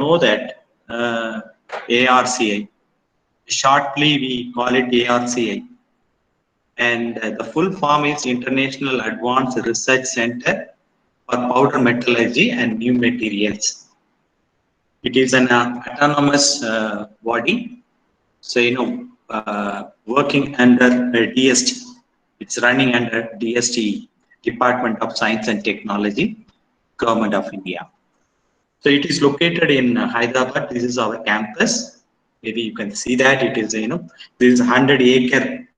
know that ARCI, shortly we call it ARCI, and the full form is International Advanced Research Center for Powder Metallurgy and New Materials. It is an autonomous body, so working under DST. It's running under DST, Department of Science and Technology, Government of India. So it is located in Hyderabad. This is our campus. Maybe you can see that it is, this is a 100-acre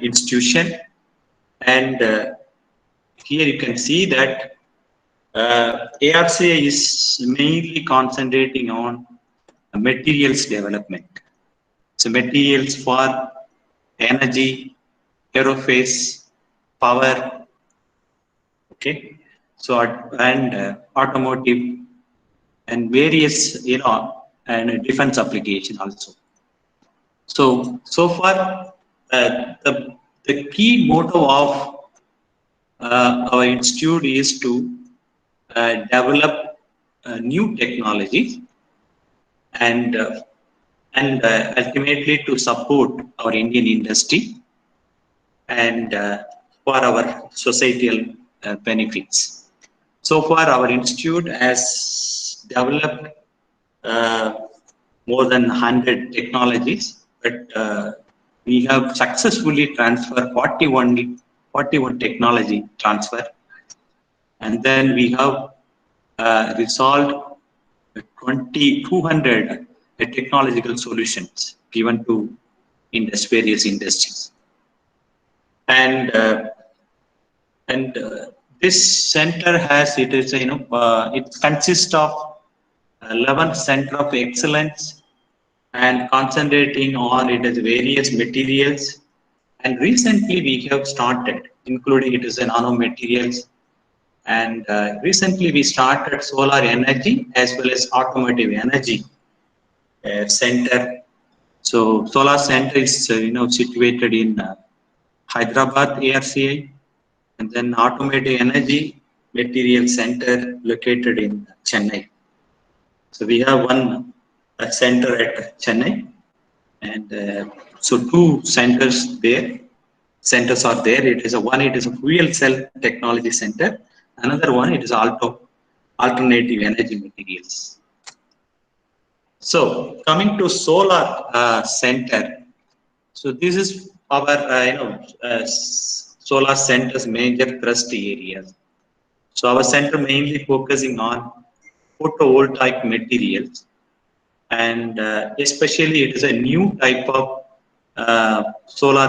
institution, and here you can see that ARCI is mainly concentrating on materials development. So materials for energy, aerospace, power, okay. So and automotive and various and defense application also. So far the key motto of our institute is to develop new technologies and ultimately to support our Indian industry and for our societal benefits. So far, our institute has developed more than 100 technologies, but we have successfully transferred 41 technology transfer, and then we have resolved 200 technological solutions given to various industries. And this center has it consists of 11 center of excellence and concentrating on various materials. And recently we have started, including nano materials, and recently we started solar energy as well as automotive energy center. So solar center is situated in Hyderabad ARCI, and then automotive energy material center located in Chennai. So we have one center at Chennai, and so two centers there. Centers are there. It is a fuel cell technology center. Another one, it is alternative energy materials. So coming to solar center, so this is our solar center's major thrust areas. So our center mainly focusing on photovoltaic materials, and especially it is a new type of solar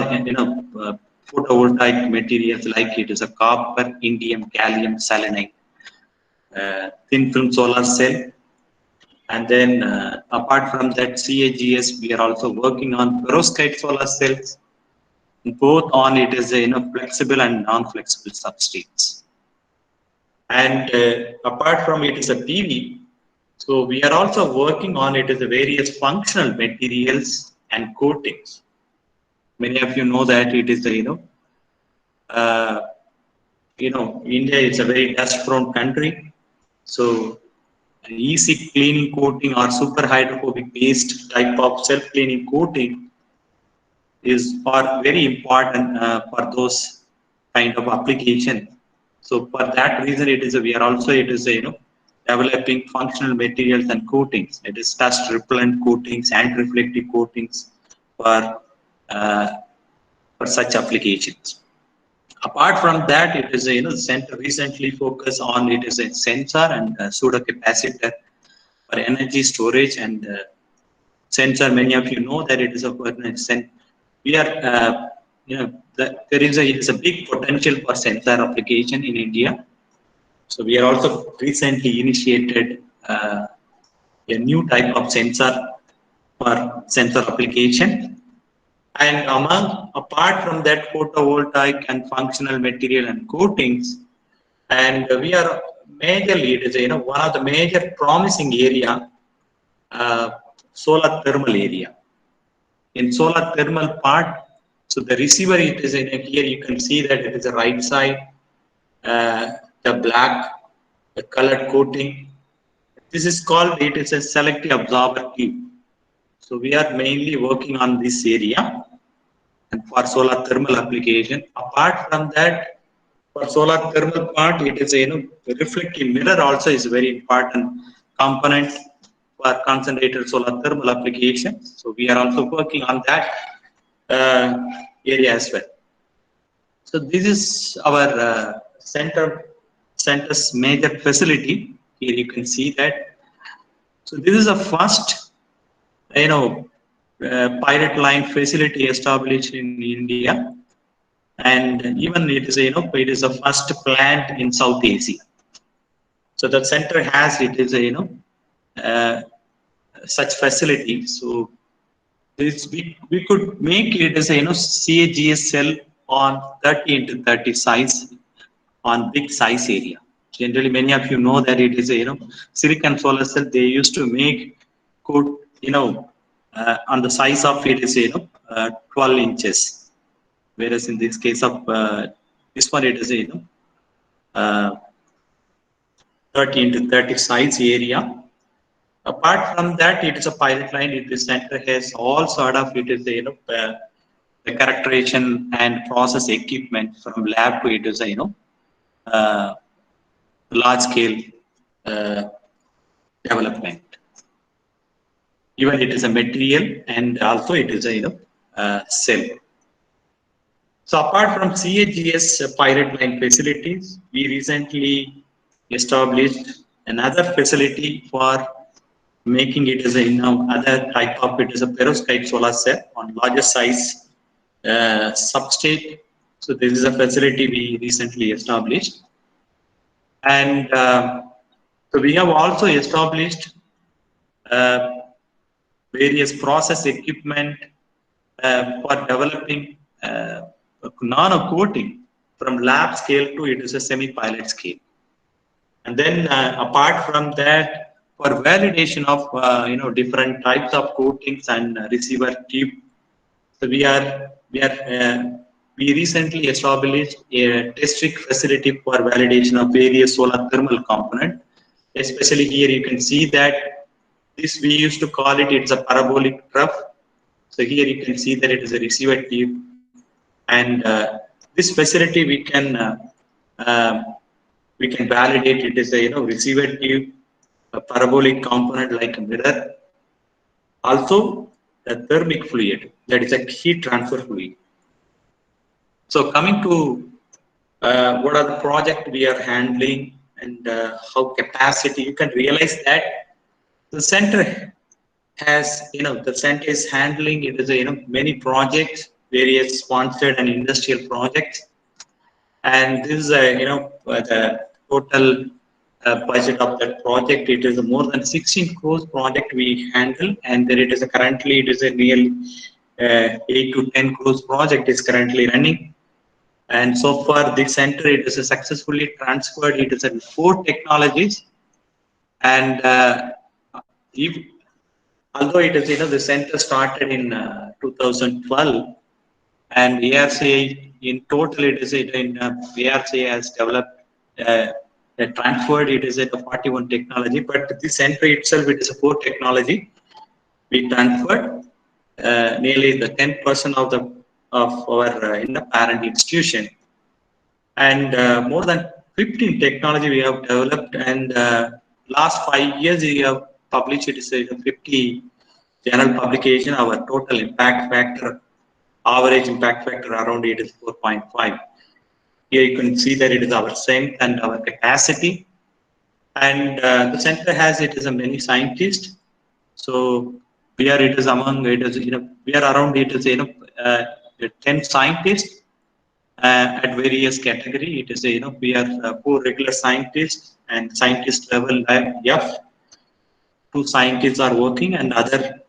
photovoltaic materials, like it is a copper, indium, gallium, selenide, thin film solar cell. And then apart from that, CAGS, we are also working on perovskite solar cells, both on flexible and non-flexible substrates. And apart from it is a PV, so we are also working on the various functional materials and coatings. Many of you know that it is India is a very dust-prone country, so an easy cleaning coating or super hydrophobic based type of self-cleaning coating is very important for those kind of application. So for that reason, we are also developing functional materials and coatings. It is dust repellent coatings and reflective coatings for such applications. Apart from that, it is the center recently focused on a sensor and pseudo capacitor for energy storage and sensor. Many of you know that it is a we are there is a big potential for sensor application in India. So we are also recently initiated a new type of sensor for sensor application. And apart from that, photovoltaic and functional material and coatings, and we are majorly, one of the major promising area, solar thermal area. In solar thermal part, so the receiver here you can see that it is the right side, the black, the colored coating, This is called, it is a selective absorber tube. So we are mainly working on this area and for solar thermal application. Apart from that, for solar thermal part, it is reflective mirror also is very important component for concentrated solar thermal application. So we are also working on that area as well. So this is our center's major facility. Here you can see that. So this is the first, pilot line facility established in India, and even it is it is the first plant in South Asia. So the center has, it is a uh, such facility. So this we could make it as a CAGS cell on 30 into 30 size on big size area. Generally, many of you know that it is a silicon solar cell. They used to make could on the size of it is 12 inches, whereas in this case of this one it is uh, 30 into 30 size area. Apart from that, it is a pilot line. It is center has all sort of, it is the characterization and process equipment from lab to it is uh, large scale uh, development. Even it is a material and also it is a cell. So apart from CAGS pilot line facilities, we recently established another facility for making it as a other type of, it is a perovskite solar cell on larger size substrate. So this is a facility we recently established, and so we have also established uh, various process equipment for developing nano coating from lab scale to it is a semi-pilot scale. And then apart from that, for validation of different types of coatings and receiver tube, so we recently established a test rig facility for validation of various solar thermal component. Especially here, you can see that this we used to call it. It's a parabolic trough. So here you can see that it is a receiver tube, and this facility uh, we can validate it as a receiver tube, a parabolic component like a mirror, also a thermic fluid, that is a heat transfer fluid. So coming to what are the project we are handling and how capacity, you can realize that the center has the center is handling it is many projects, various sponsored and industrial projects, and this is the total budget of that project. It is a more than 16 crores project we handle, and there it is currently it is a nearly 8 to 10 crores project is currently running. And so far this center it is a successfully transferred, it is in 4 technologies, and if, although it is the center started in 2012, and ARCA in total it is in ARCA has developed transferred it is a 41 technology, but this center itself it is a 4 technology. We transferred nearly the 10% of our parent institution, and more than 15 technology we have developed, and last 5 years we have published it is a 50 journal publication. Our total impact factor, average impact factor around it is 4.5. Here you can see that it is our strength and our capacity, and the center has it is a many scientists. So we are it is among it is we are around it is 10 scientists at various category. It is we are 4 regular scientists and scientist level F. 2 scientists are working, and other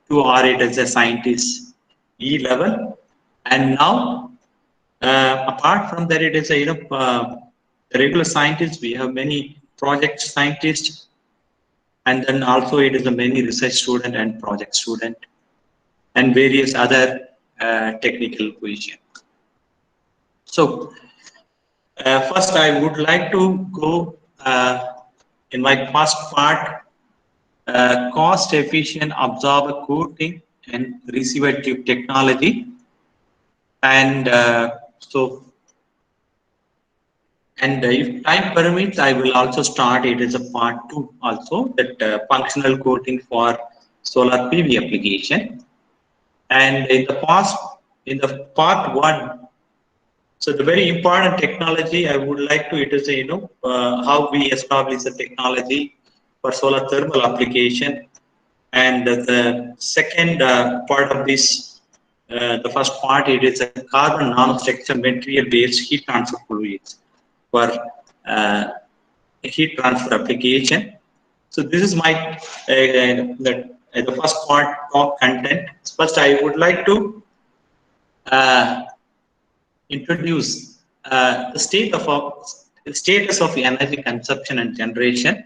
2 are it as a scientist E level. And now apart from that, it is a the regular scientists. We have many project scientists, and then also it is a many research student and project student, and various other technical position. So first I would like to go in my first part, cost efficient absorber coating and receiver tube technology. And if time permits, I will also start it as a part 2 also, that functional coating for solar PV application. And in the part 1, so the very important technology I would like to, it is, how we establish the technology for solar thermal application. And the second part of this, the first part, it is a carbon nanostructure material based heat transfer fluids for uh, heat transfer application. So this is my the first part of content. First, I would like to uh, introduce the status of energy consumption and generation,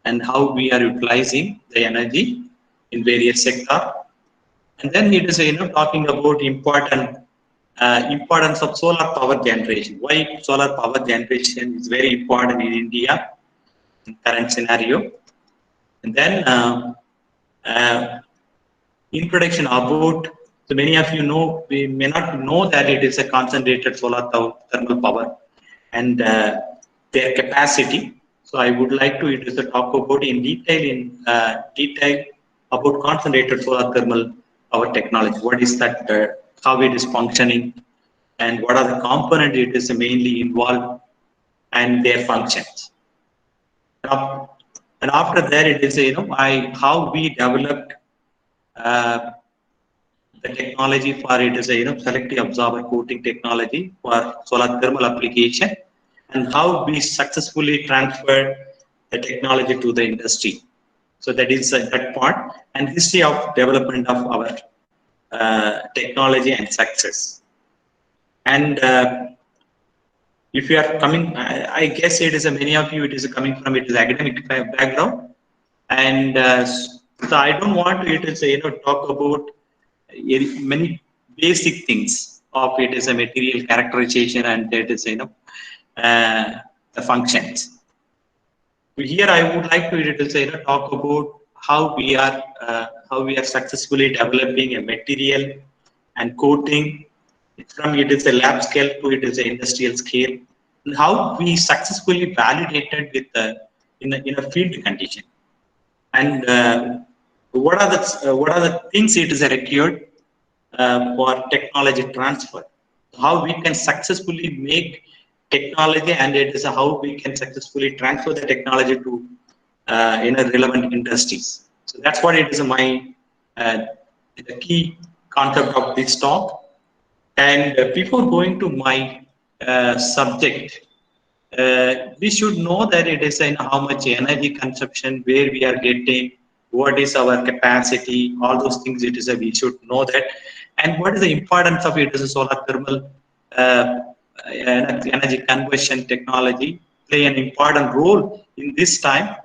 and how we are utilizing the energy in various sectors. And then it is talking about importance of solar power generation. Why solar power generation is very important in India in current scenario. And then introduction about, so many of you know, we may not know that it is a concentrated solar thermal power and their capacity. So I would like to it is to talk about in detail about concentrated solar thermal power technology. What is that? How it is functioning, and what are the components it is mainly involved, and their functions. And after that, it is how we developed uh, the technology for it is selective absorber coating technology for solar thermal application, and how we successfully transferred the technology to the industry. So that is that part, and history of development of our technology and success. And if you are coming, I guess it is many of you, it is coming from it is academic background, and so I don't want to it is talk about many basic things of it is a material characterization, and it is the functions. Here I would like to it is talk about how we are successfully developing a material and coating from it is a lab scale to it is an industrial scale, and how we successfully validated with in a field condition, and what are the things it is required for technology transfer, how we can successfully make technology, and it is how we can successfully transfer the technology to relevant industries. So that's what it is my uh, the key concept of this talk. And before going to my subject, we should know that it is how much energy consumption, where we are getting, what is our capacity, all those things it is we should know that, and what is the importance of it is a solar thermal uh, energy conversion technology play an important role in this time.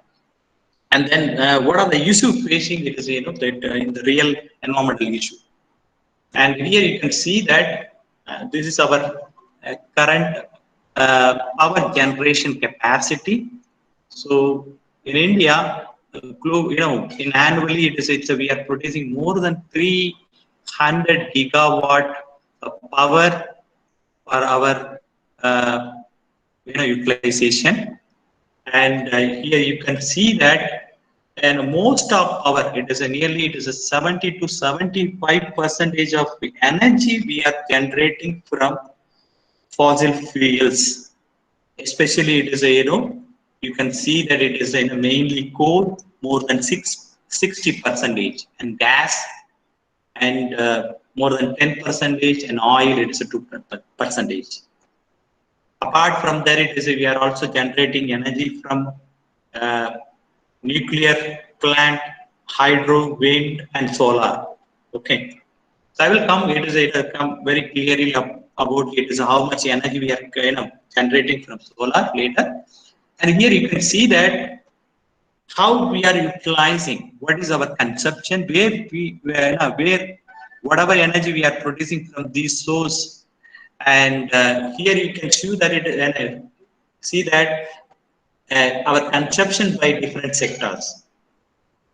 And then what are the issues facing it is that in the real environmental issue. And here you can see that this is our current power generation capacity. So in India, in annually we are producing more than 300 gigawatt of power for our uh, utilization. And here you can see that, and most of our it is nearly it is a 70 to 75% of the energy we are generating from fossil fuels. Especially it is you can see that it is mainly coal, more than 60%, and gas, and more than 10%, and oil it is a 2%. Apart from that, it is we are also generating energy from uh, nuclear plant, hydro, wind, and solar. Okay, so I will come. It will come very clearly about it is how much energy we are generating from solar later. And here you can see that how we are utilizing, what is our consumption, where whatever energy we are producing from these source. And here you can see that our consumption by different sectors.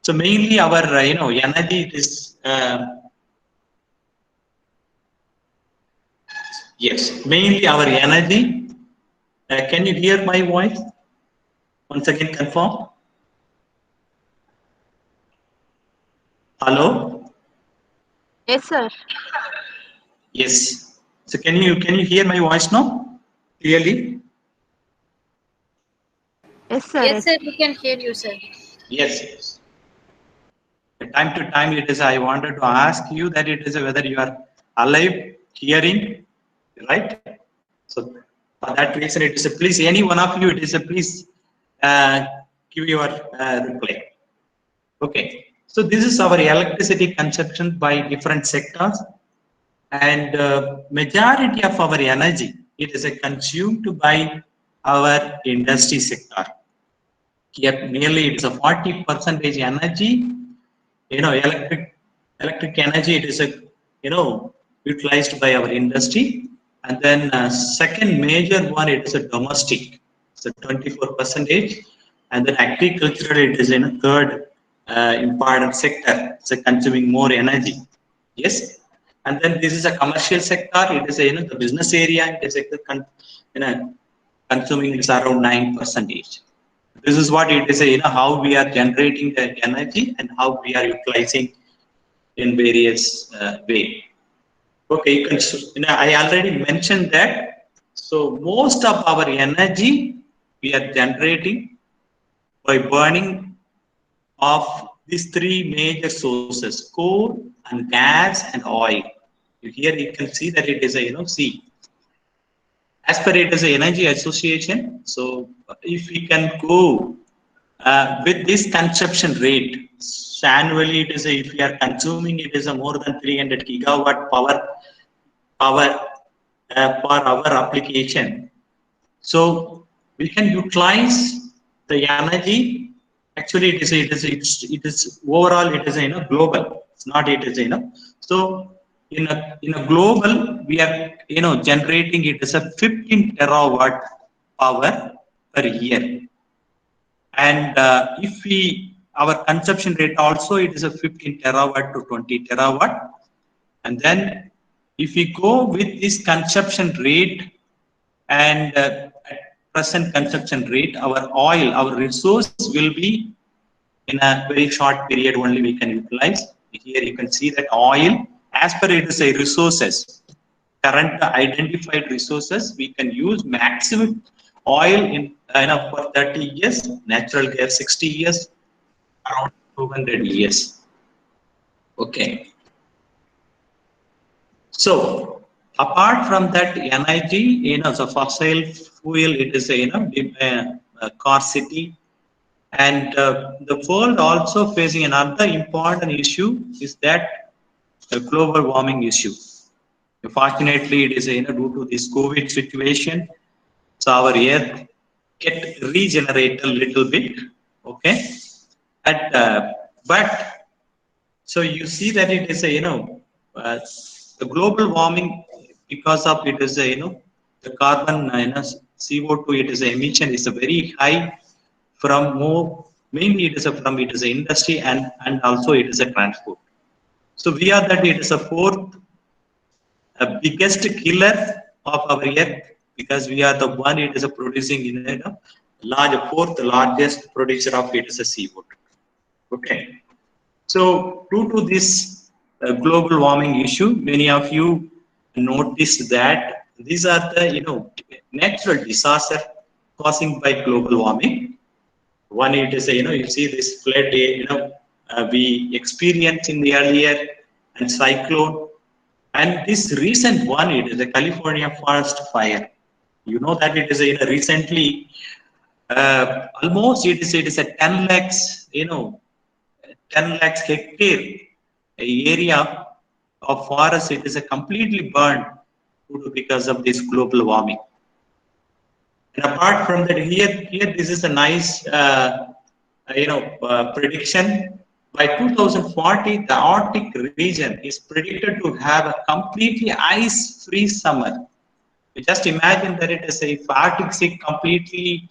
So mainly our energy is yes, mainly our energy. Can you hear my voice? Once again, confirm. Hello. Yes, sir. Yes. So can you hear my voice now clearly? Yes, sir. Yes, Yes. sir, we can hear you, sir. Yes. Time to time, it is. I wanted to ask you that it is whether you are alive, hearing, right? So for that reason, it is a please. Any one of you, it is a please uh, give your reply. Okay. So this is our electricity consumption by different sectors, and majority of our energy it is consumed by our industry sector. Here, nearly it is a 40 percentage energy. Electric energy it is utilized by our industry, and then second major one it is a domestic, so 24 percentage, and then agricultural it is in a third important sector, so consuming more energy. Yes, and then this is a commercial sector. It is the business area. It is you know consuming is around 9 percentage. This is what it is, how we are generating the energy and how we are utilizing in various way. Okay, I already mentioned that. So most of our energy we are generating by burning of these three major sources: coal and gas and oil. Here you can see that it is a see, as per it is a energy association. So if we can go with this consumption rate, so annually it is if we are consuming it is a more than 300 gigawatt power per hour application. So we can utilize the energy. Actually, it is overall it is global. It's not it is so in a global we are generating it is a 15 terawatt power per year. And if we our consumption rate also it is a 15 terawatt to 20 terawatt. And then if we go with this consumption rate and at present consumption rate, our resource will be in a very short period only we can utilize. Here you can see that oil, as per it is a resources, current identified resources, we can use maximum oil in for 30 years, natural gas 60 years, around 200 years. Okay. So apart from that energy, so fossil fuel, it is a car city, and the world also facing another important issue is that the global warming issue. Fortunately, it is due to this COVID situation, so our earth get regenerate a little bit. Okay, and but so you see that it is a uh, the global warming, because of it is a the carbon CO2 it is a emission is a very high from more, mainly it is a from it is a industry, and also it is a transport. So we are that it is a fourth biggest killer of our earth, because we are the one it is a producing in large fourth largest producer of it is a CO2. Okay. So, due to this global warming issue, many of you noticed that these are the natural disaster causing by global warming. One, it is you see this flood we experienced in the earlier, and cyclone, and this recent one it is the California forest fire. You know that it is recently almost it is a 10 lakhs 10 lakhs hectare area of forest it is a completely burned because of this global warming. And apart from that, here this is a nice prediction. By 2040, the Arctic region is predicted to have a completely ice-free summer. You just imagine that it is if Arctic Sea completely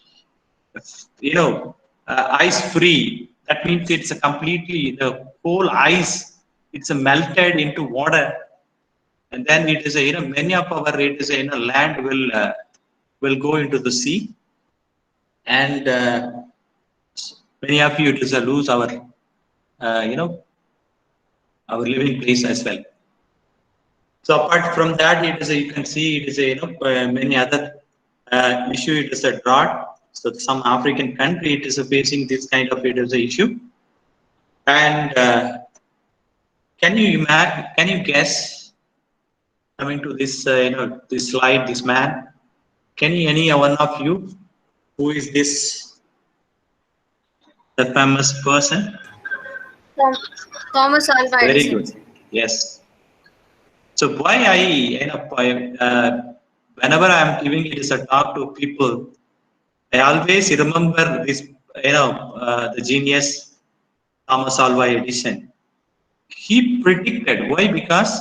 ice free. That means it's a completely the whole ice. It's a melted into water, and then it is a many of our it is a land will go into the sea, and many of you it is a lose our you know our living place as well. So apart from that, it is a, you can see it is a many other issue. It is a drought. So some African country it is facing this kind of it is a issue. And can you imagine? Can you guess? Coming to this this slide, this man. Can you any one of you who is this the famous person? Thom- Thomas Alva Very Edison. good. Yes. So why whenever I am giving it as a talk to people, I always remember this, the genius Thomas Alva Edison. He predicted. Why? Because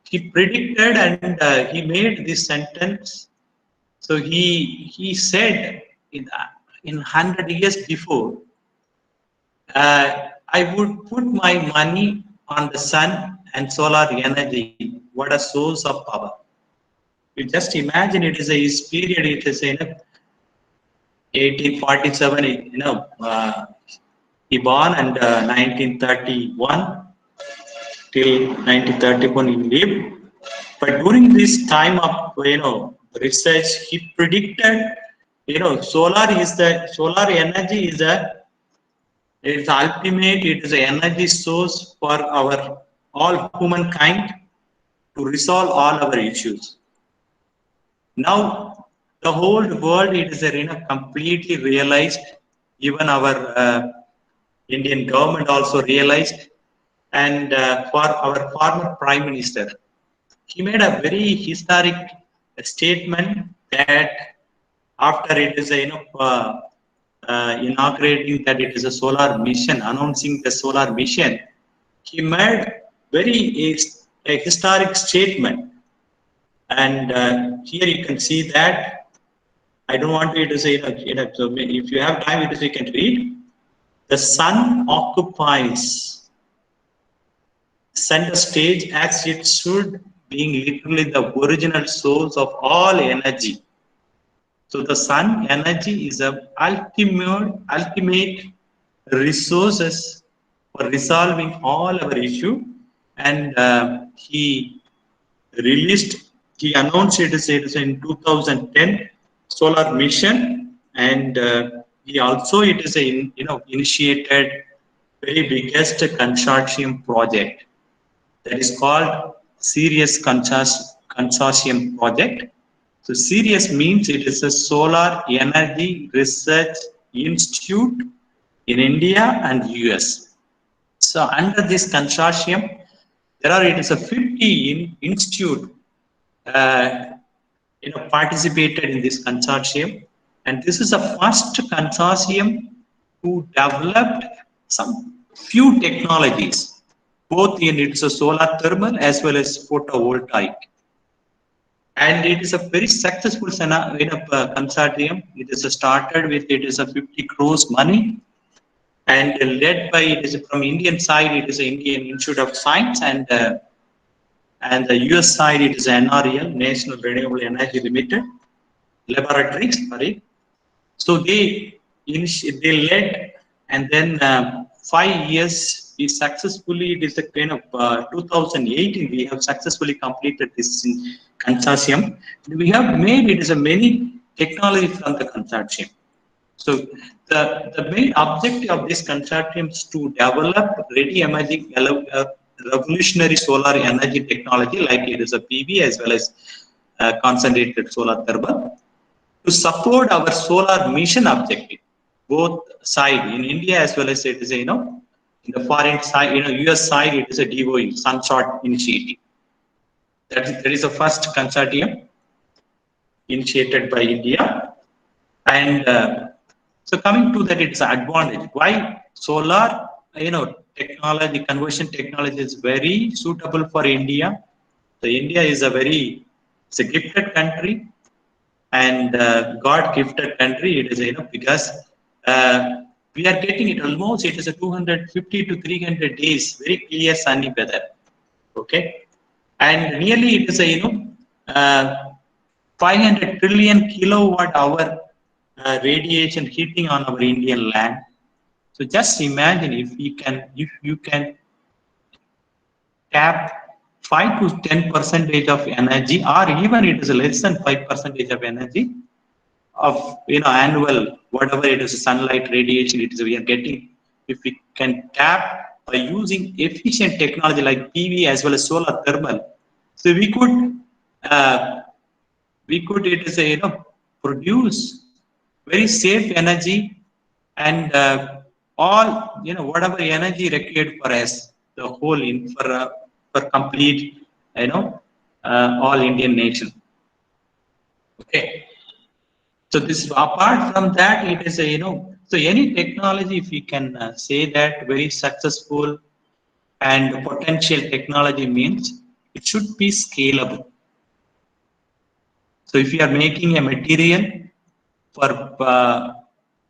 he predicted and he made this sentence. So he said in 100 years before, I would put my money on the sun and solar energy. What a source of power! You just imagine it is a his period. It is 1847. He born and 1931 till 1931 he lived. But during this time of research, he predicted solar energy is a it's ultimate. It is an energy source for our all humankind to resolve all our issues. Now, the whole world it is completely realized. Even our Indian government also realized, and for our former Prime Minister, he made a very historic statement that after it is inaugurating that it is a solar mission, announcing the solar mission, he made very a historic statement. And here you can see that I don't want you to say, so if you have time, you can read. The sun occupies center stage as it should, being literally the original source of all energy. So the sun energy is a ultimate resources for resolving all our issue. And he announced it is in 2010 solar mission, and he also it is a initiated very biggest consortium project that is called Sirius Consortium Project. So Sirius means it is a Solar Energy Research Institute in India and US. So under this consortium, it is a 50 institute participated in this consortium, and this is the first consortium who developed some few technologies, both in its solar thermal as well as photovoltaic. And it is a very successful consortium. It is started with it is a 50 crores money, and led by it is from Indian side. It is the Indian Institute of Science, and the US side it is NREL, National Renewable Energy Limited Laboratories. Sorry. So they led, and then 5 years we successfully, it is a kind of 2018 we have successfully completed this consortium. We have made it is a many technology from the consortium. So the main objective of this consortium is to develop ready emerging revolutionary solar energy technology, like it is a PV as well as concentrated solar thermal, to support our solar mission objective, both side in India as well as it is in the foreign side, US side it is a DOE, Sunshot Initiative. That is the first consortium initiated by India, and so coming to that, it's an advantage. Why solar, technology, conversion technology is very suitable for India. So India is it's a gifted country, and God gifted country. It is because we are getting it almost, it is a 250 to 300 days, very clear sunny weather. Okay. And really it is a, 500 trillion kilowatt hour radiation hitting on our Indian land. So just imagine if you can tap 5 to 10% of energy, or even it is less than 5% of energy of annual whatever it is sunlight radiation it is we are getting. If we can tap by using efficient technology like PV as well as solar thermal, so we could it is a produce very safe energy, and all whatever energy required for us, the whole in for complete all Indian nation. Okay. So this, apart from that, it is a so any technology, if we can say that very successful and potential technology, means it should be scalable. So if you are making a material for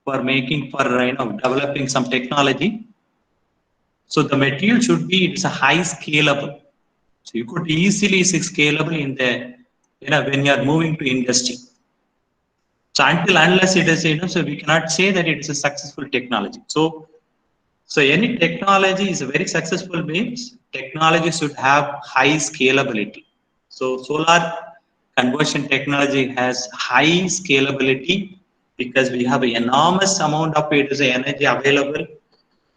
developing some technology, so the material should be, it's a high scalable. So you could easily say scalable in the when you are moving to industry. So until unless it is so we cannot say that it is a successful technology. So any technology is a very successful means technology should have high scalability. So solar conversion technology has high scalability because we have an enormous amount of it is energy available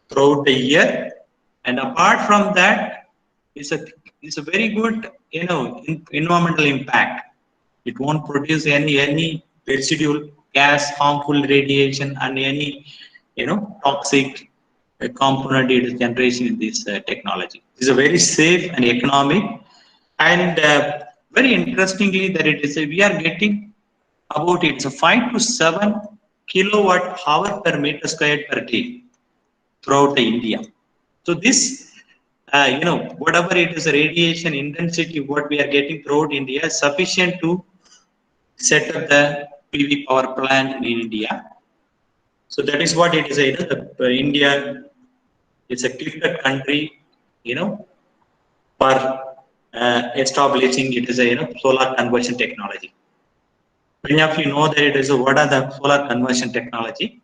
throughout the year, and apart from that, it's a very good environmental impact. It won't produce any residual gas, harmful radiation, and any toxic component it is generation in this technology. It's a very safe and economic, and very interestingly that it is we are getting about it's a 5 to 7 kilowatt hour per meter squared per day throughout the India. So this whatever it is radiation intensity what we are getting throughout India is sufficient to set up the PV power plant in India. So that is what it is. India is a gifted country, for establishing it is a solar conversion technology. Many of you know that it is what are the solar conversion technology.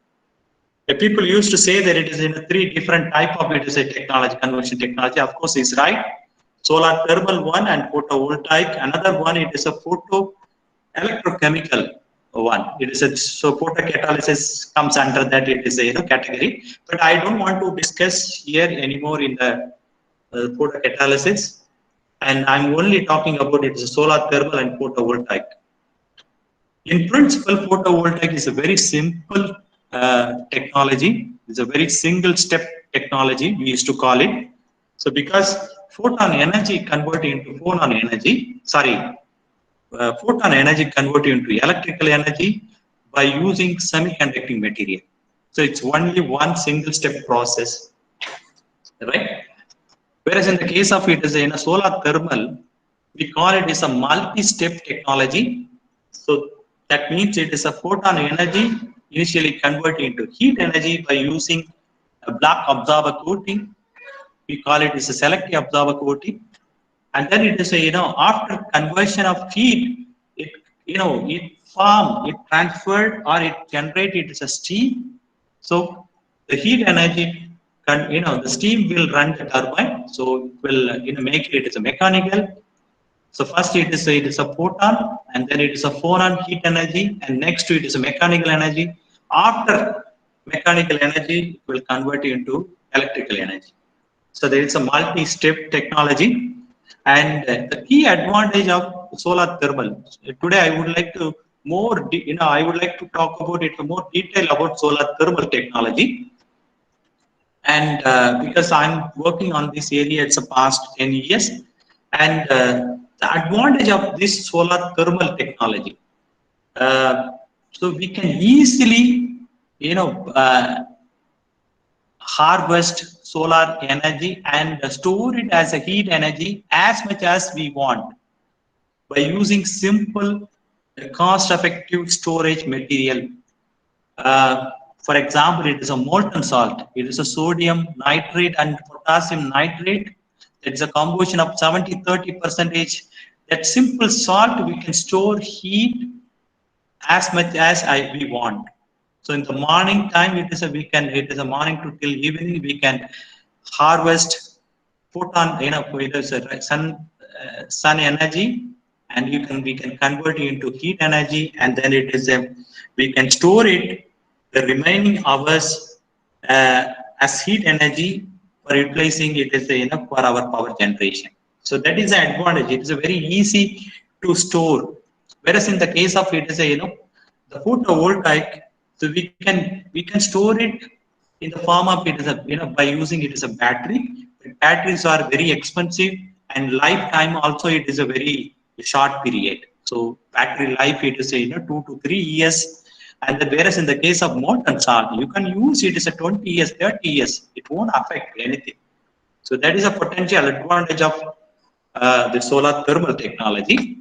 The people used to say that it is in three different type of it is a technology, conversion technology. Of course, is right. Solar thermal one and photovoltaic. Another one it is a photo electrochemical one. It is a so photocatalysis comes under that it is a category. But I don't want to discuss here anymore in the photocatalysis, and I'm only talking about it is a solar thermal and photovoltaic. In principle, photovoltaic is a very simple technology. It's a very single step technology we used to call it. So because photon energy converted into photon energy converted into electrical energy by using semiconducting material. So it's only one single step process, right? Whereas in the case of it is in a solar thermal, we call it is a multi-step technology. So that means it is a photon energy initially converted into heat energy by using a black absorber coating. We call it is a selective absorber coating. And then it is a, after conversion of heat, it transferred or it generated as a steam. So the heat energy, the steam will run the turbine. So it will make it as a mechanical. So first it is a photon, and then it is a photon heat energy, and next to it is a mechanical energy. After mechanical energy, it will convert into electrical energy. So there is a multi-step technology. And the key advantage of solar thermal. Today, I would like to talk about it in more detail about solar thermal technology. And because I'm working on this area, it's the past 10 years, and the advantage of this solar thermal technology. So we can easily, harvest solar energy and store it as a heat energy as much as we want by using simple, cost-effective storage material. For example, it is a molten salt. It is a sodium nitrate and potassium nitrate. It's a combustion of 70-30 percentage. That simple salt we can store heat as much as we want. So in the morning time, it is a morning to till evening we can harvest photon, it is a sun energy, and we can convert it into heat energy, and then we can store it the remaining hours as heat energy for utilizing it as for our power generation. So that is the advantage. It is a very easy to store. Whereas in the case of it is the photovoltaic, so we can store it in the form of it is by using it as a battery. Batteries are very expensive, and lifetime also it is a very short period. So battery life it is 2 to 3 years. And whereas in the case of molten salt, you can use it as a 20 years, 30 years. It won't affect anything. So that is a potential advantage of the solar thermal technology.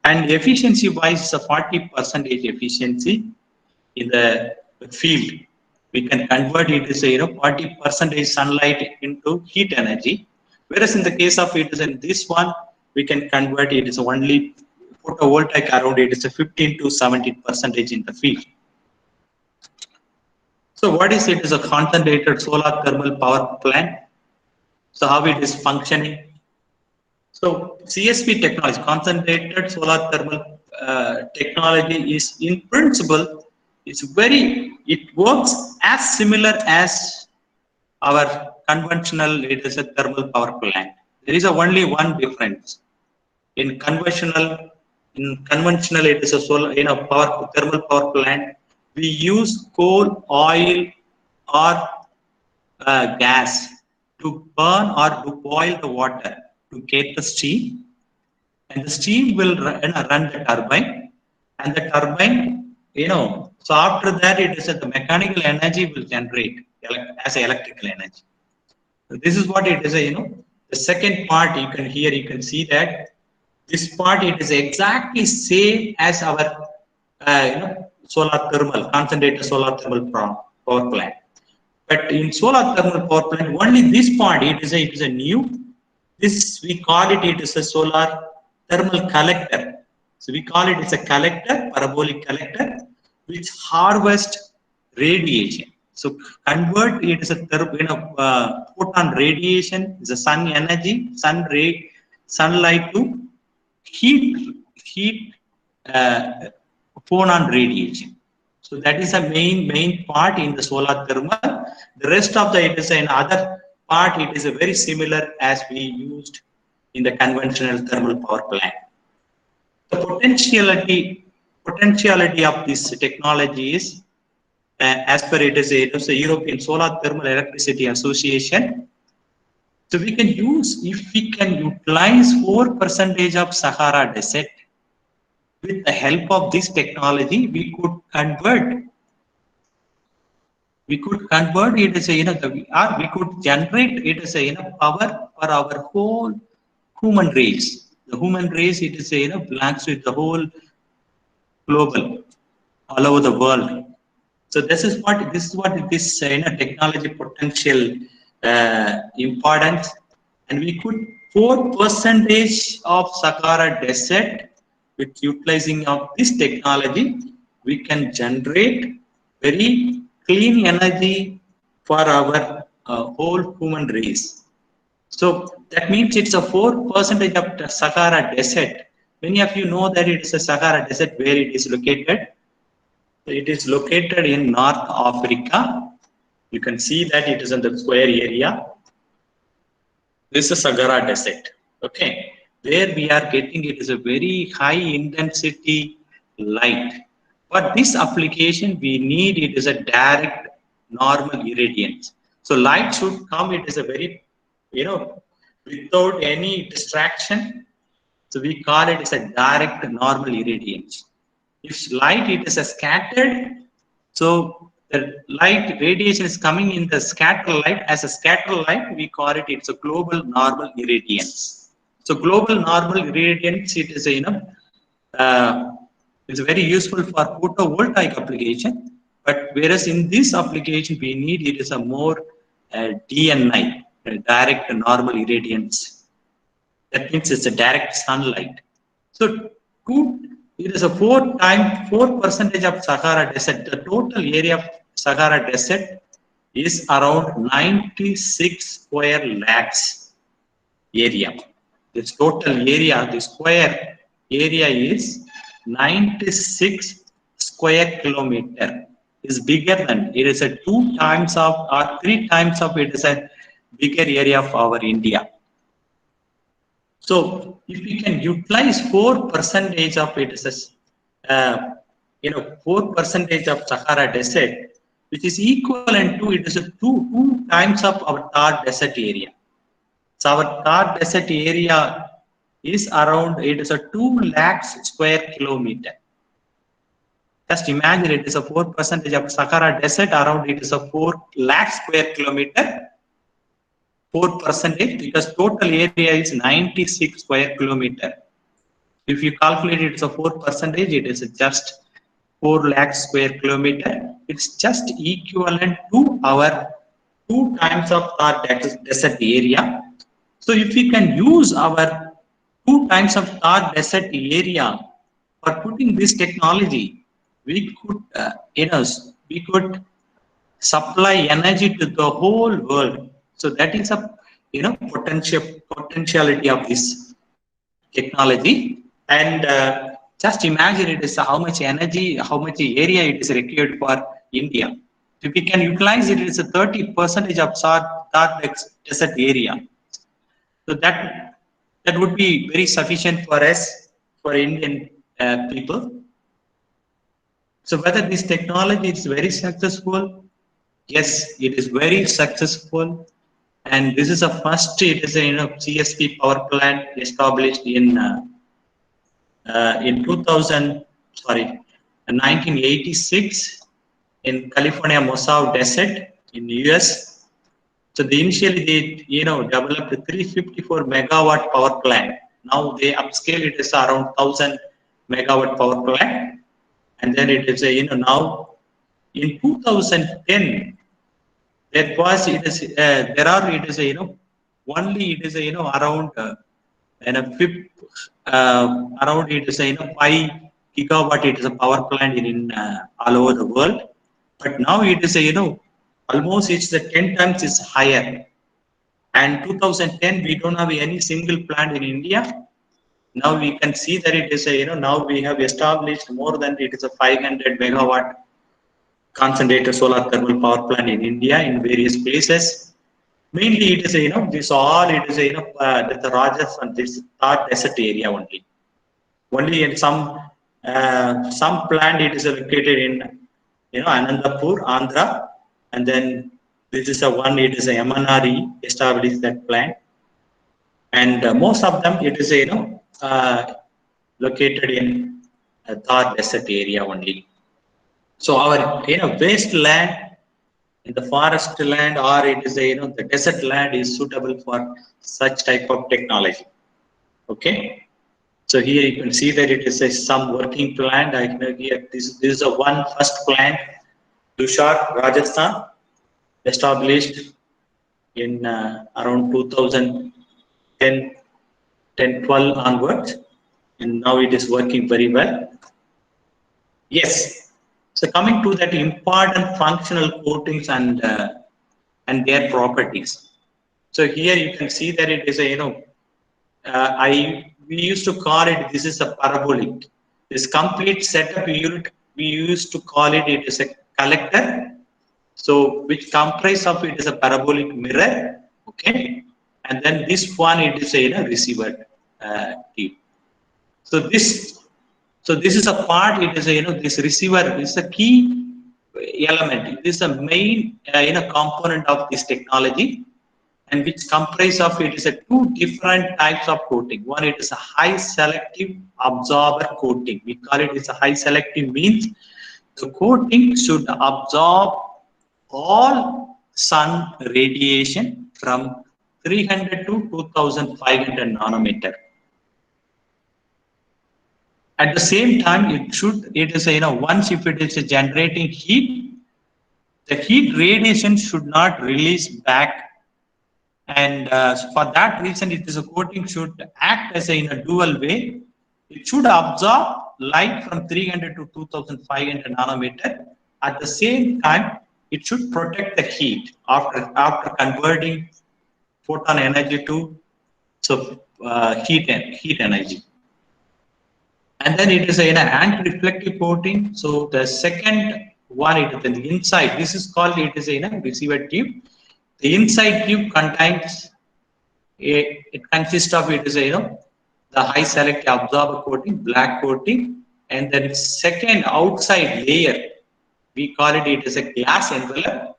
And efficiency wise, a 40% efficiency in the field. We can convert it as 40% sunlight into heat energy. Whereas in the case of it is in this one, we can convert it as only photovoltaic around it is a 15 to 70% in the field. So what is it? Is a concentrated solar thermal power plant. So how it is functioning? So CSP technology, concentrated solar thermal technology, is in principle it works as similar as our conventional thermal power plant. There is only one difference. In conventional it is a solar thermal power plant. We use coal, oil, or gas to burn or to boil the water to get the steam, and the steam will run the turbine, and the turbine, so after that it is that the mechanical energy will generate as electrical energy. So this is what it is. The second part you can see that this part it is exactly same as our solar thermal, concentrated solar thermal power plant. But in solar thermal power plant, only this part it is a new. This we call it is a solar thermal collector. So we call it as a collector, parabolic collector, which harvest radiation. So convert it as a photon radiation, is a sun energy, sunlight to heat photon radiation. So that is a main part in the solar thermal. The rest of it is another part. It is a very similar as we used in the conventional thermal power plant. The potentiality of this technology is, as per it is the European Solar Thermal Electricity Association. So we can use, if we can utilize 4% of Sahara Desert, with the help of this technology, we could convert it as we could generate it as power for our whole human race. The human race, it is belongs to the whole global, all over the world. So this is what this technology potential importance, and we could 4% of Sahara Desert. With utilizing of this technology, we can generate very clean energy for our whole human race. So that means it's a 4% of the Sahara Desert. Many of you know that it is a Sahara Desert. Where it is located? It is located in North Africa. You can see that it is in the square area. This is Sahara Desert. Okay. Where we are getting it is a very high intensity light. For this application, we need it is a direct normal irradiance. So light should come, it is a very, without any distraction. So we call it as a direct normal irradiance. If light it is a scattered, so the light radiation is coming in the scattered light. As a scattered light, we call it's a global normal irradiance. So global normal irradiance, it is it's very useful for photovoltaic application. But whereas in this application, we need it is a more DNI, direct normal irradiance. That means it's a direct sunlight. So it is a 4% of Sahara Desert. The total area of Sahara Desert is around 96 square lakhs area. This total area, the square area is 96 square kilometer. Is bigger than it is a 2 times of or 3 times of it is a bigger area of our India. So if we can utilize 4% of it is a 4% of Sahara Desert, which is equivalent to it is a two times of our Thar Desert area. So our Thar Desert area is around it is a 2 lakhs square kilometer. Just imagine it is a 4% of Sahara Desert, around it is a 4 lakh square kilometer. 4% because total area is 96 square kilometer. If you calculate it as a 4%, it is just 4 lakh square kilometer. It's just equivalent to our 2 times of our desert area. So if we can use our 2 times of our desert area for putting this technology, we could supply energy to the whole world. So that is a potentiality of this technology. And just imagine it is how much energy, how much area it is required for India. If we can utilize it, it is a 30% of Thar Desert area. So that would be very sufficient for us, for Indian people. So whether this technology is very successful, yes, it is very successful, and this is a first. It is a CSP power plant established in 1986 in California Mojave Desert in US. So initially they developed a 354 megawatt power plant. Now they upscale it is around 1000 megawatt power plant, and then it is now in 2010. There was it is only it is around around it is 5 gigawatt it is a power plant in all over the world, but now it is almost it's the 10 times is higher. And 2010 we don't have any single plant in India. Now we can see that it is now we have established more than it is a 500 megawatt concentrated solar thermal power plant in India in various places. Mainly it is this all it is the Rajasthan, this Thar Desert area only. Only in some plant it is located in Anandapur, Andhra, and then this is a one it is a MNRE established that plant, and most of them it is located in Thar Desert area only. So our wasteland in the forest land or it is the desert land is suitable for such type of technology. Okay, so here you can see that it is some working plant. I can here this is a one first plant, Dushar, Rajasthan, established in around 2010, 12 onwards, and now it is working very well. Yes. So coming to that important functional coatings and their properties. So here you can see that it is a we used to call it, this is a parabolic. This complete setup unit we used to call it is a collector. So which comprise of it is a parabolic mirror, okay, and then this one it is a receiver tube. So this is a part. It is this receiver is a key element. It is a main component of this technology, and which comprise of it is a two different types of coating. One it is a high selective absorber coating. We call it is a high selective means the coating should absorb all sun radiation from 300 to 2500 nanometer. At the same time, it is once if it is generating heat, the heat radiation should not release back, and for that reason, it is a coating should act as in a dual way. It should absorb light from 300 to 2500 nanometer. At the same time, it should protect the heat after converting photon energy to heat energy. And then it is an anti-reflective coating. So the second one, it is the inside. This is called, it is a receiver tube. The inside tube contains it consists of, it is the high selective absorber coating, black coating, and then second outside layer, we call it is a glass envelope.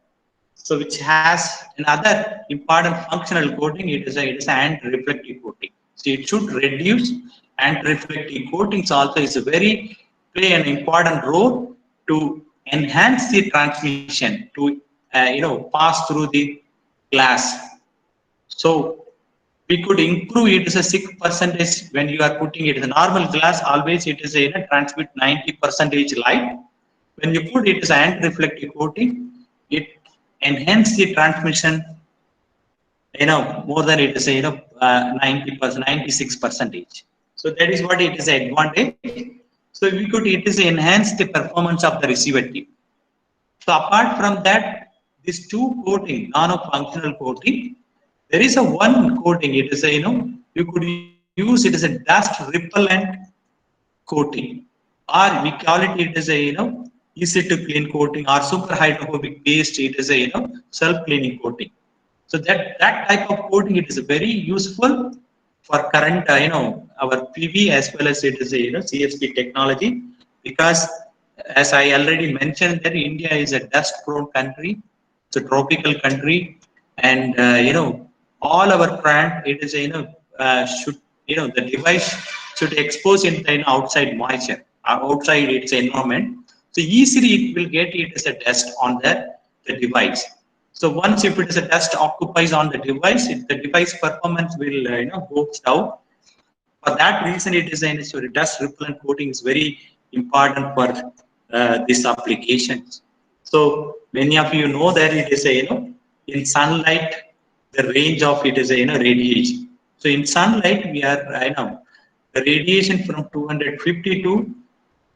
So which has another important functional coating, it is anti-reflective coating. So it should reduce, anti-reflective coatings also is a very play an important role to enhance the transmission to pass through the glass. So we could improve it is a 6% when you are putting it in a normal glass. Always it is transmit 90% light. When you put it as anti-reflective coating, it enhance the transmission. More than it is 90%, 96%. So that is what it is advantage. So we could it is enhance the performance of the receiver tube. So apart from that, these two coating, nano-functional coating, there is a one coating. It is you could use it as a dust repellent coating, or we call it is a easy to clean coating, or super hydrophobic paste. It is a self cleaning coating. So that type of coating, it is very useful for current our PV as well as it is a CSP technology, because as I already mentioned that India is a dust prone country, it's a tropical country, and all our plant, it is should the device should expose in the outside moisture, outside its environment. So easily it will get it as a dust on the device. So once if it is a dust occupies on the device, the device performance will go down. For that reason, it is a dust repellent coating is very important for these applications. So many of you know that it is a in sunlight, the range of it is a radiation. So in sunlight, we are the radiation from 250 to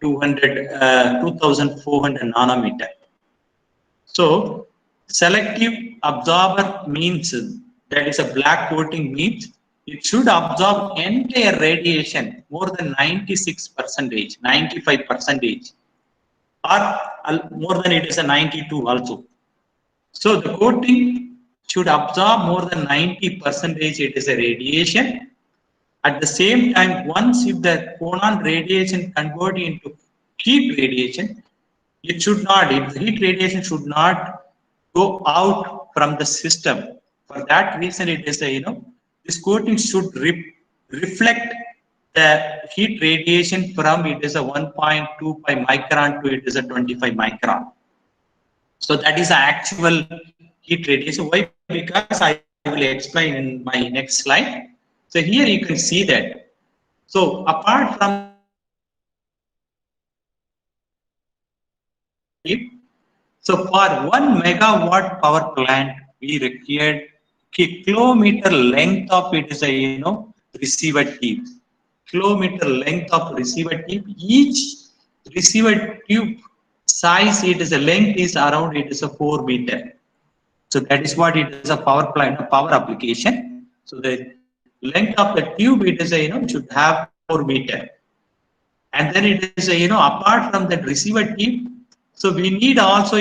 2400 nanometer. So selective absorber means that is a black coating means it should absorb entire radiation more than 96%, 95%, or more than it is a 92 also. So the coating should absorb more than 90%. It is a radiation. At the same time, once if the photon radiation convert into heat radiation, it should not. The heat radiation should not go out from the system. For that reason, it is a this coating should reflect the heat radiation from it is a 1.25 micron to it is a 25 micron. So that is the actual heat radiation. Why? Because I will explain in my next slide. So here you can see that. So apart from it, so for 1 megawatt power plant, we required kilometer length of it is a receiver tube. Kilometer length of receiver tube. Each receiver tube size, it is a length is around it is a 4 meter. So that is what it is a power plant, a power application. So the length of the tube, it is a should have 4 meter. And then it is a apart from that receiver tube, so we need also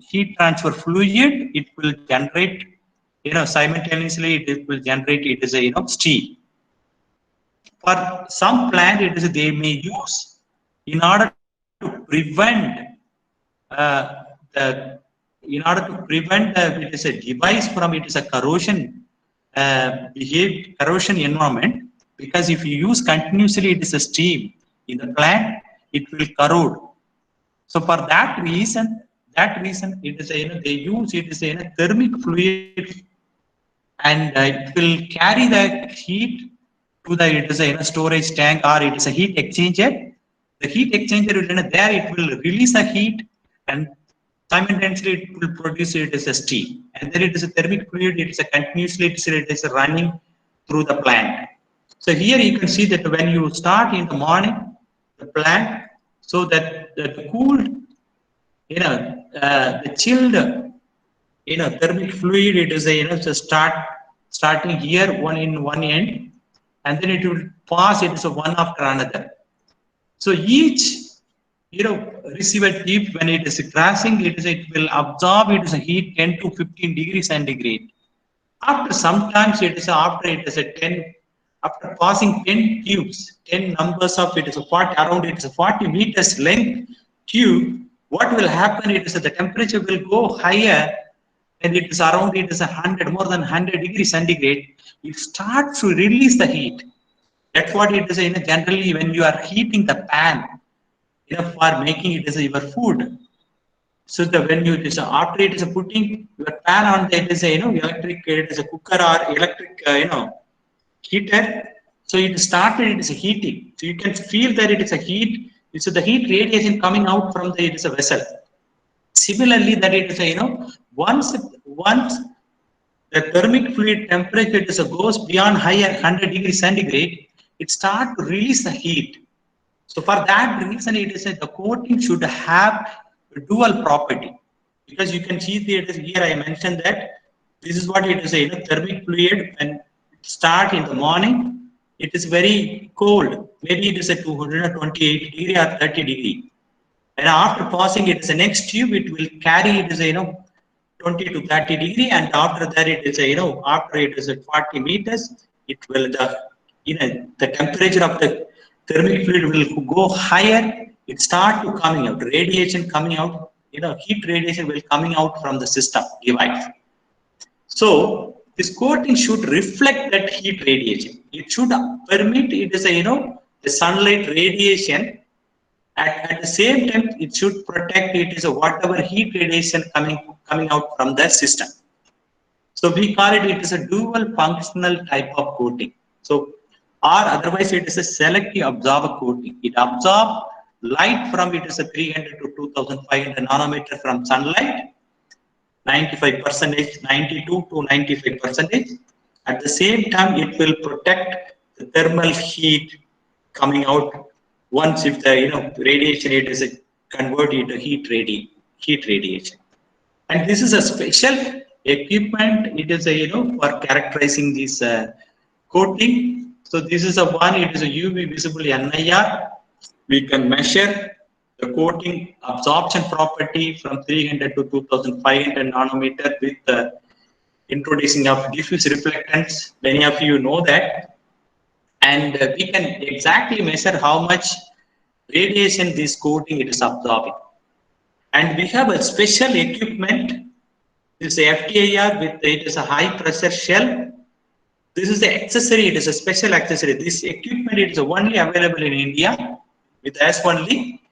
heat transfer fluid. It will generate simultaneously it will generate it is a steam. For some plant, it is they may use in order to prevent the in order to prevent it is a device from it is a corrosion corrosion environment, because if you use continuously it is a steam in the plant, it will corrode. So for that reason, that reason, it is a, they use it is a thermic fluid, and it will carry the heat to the, it is a storage tank, or it is a heat exchanger. The heat exchanger will, there it will release the heat, and simultaneously it will produce it as a steam. And then it is a thermic fluid, it is a continuously, it is running through the plant. So here you can see that when you start in the morning, the plant, so that the cooled, the chilled, thermic fluid, it is a, so starting here one in one end, and then it will pass, it is a one after another. So each, receiver tube, when it is crossing, it will absorb, it is a heat 10 to 15 degrees centigrade. After sometimes it is after it is a 10, after passing 10 tubes, 10 numbers of it is a 40, around it is a 40 meters length tube, what will happen, it is that the temperature will go higher, and it is around, it is 100, more than 100 degrees centigrade. It starts to release the heat. That's what it is, generally when you are heating the pan, for making it as your food. So the when you it is after it is putting your pan on the, it is a, electric, it is a cooker or electric heater. So it started, it is heating. So you can feel that it is a heat. So the heat radiation coming out from the, it is a vessel. Similarly, that it is a, once the thermic fluid temperature is goes beyond higher 100 degrees centigrade, it starts to release the heat. So for that reason, it is the coating should have a dual property, because you can see that here I mentioned that this is what it is a, thermic fluid. When it start in the morning, it is very cold. Maybe it is a 228 degree or 30 degree. And after passing it is the next tube, it will carry it is a, 20 to 30 degree, and after that it is a, after it is at 40 meters, it will the temperature of the thermic fluid will go higher. It start to coming out, radiation coming out, heat radiation will coming out from the system device. So this coating should reflect that heat radiation. It should permit it is a, the sunlight radiation. At the same time, it should protect it is a whatever heat radiation coming out from the system. So we call it, it is a dual functional type of coating. So, or otherwise it is a selective absorber coating. It absorbs light from, it is a 300 to 2500 nanometer from sunlight, 95%, 92 to 95%. At the same time, it will protect the thermal heat coming out once if the radiation it is converted to heat radiation. And this is a special equipment. It is a for characterizing this coating. So this is a one. It is a UV visible NIR. We can measure the coating absorption property from 300 to 2500 nanometer with the introducing of diffuse reflectance. Many of you know that, and we can exactly measure how much radiation this coating it is absorbing. And we have a special equipment. This is FTIR with it is a high pressure shell. This is the accessory. It is a special accessory. This equipment it is only available in India with us only.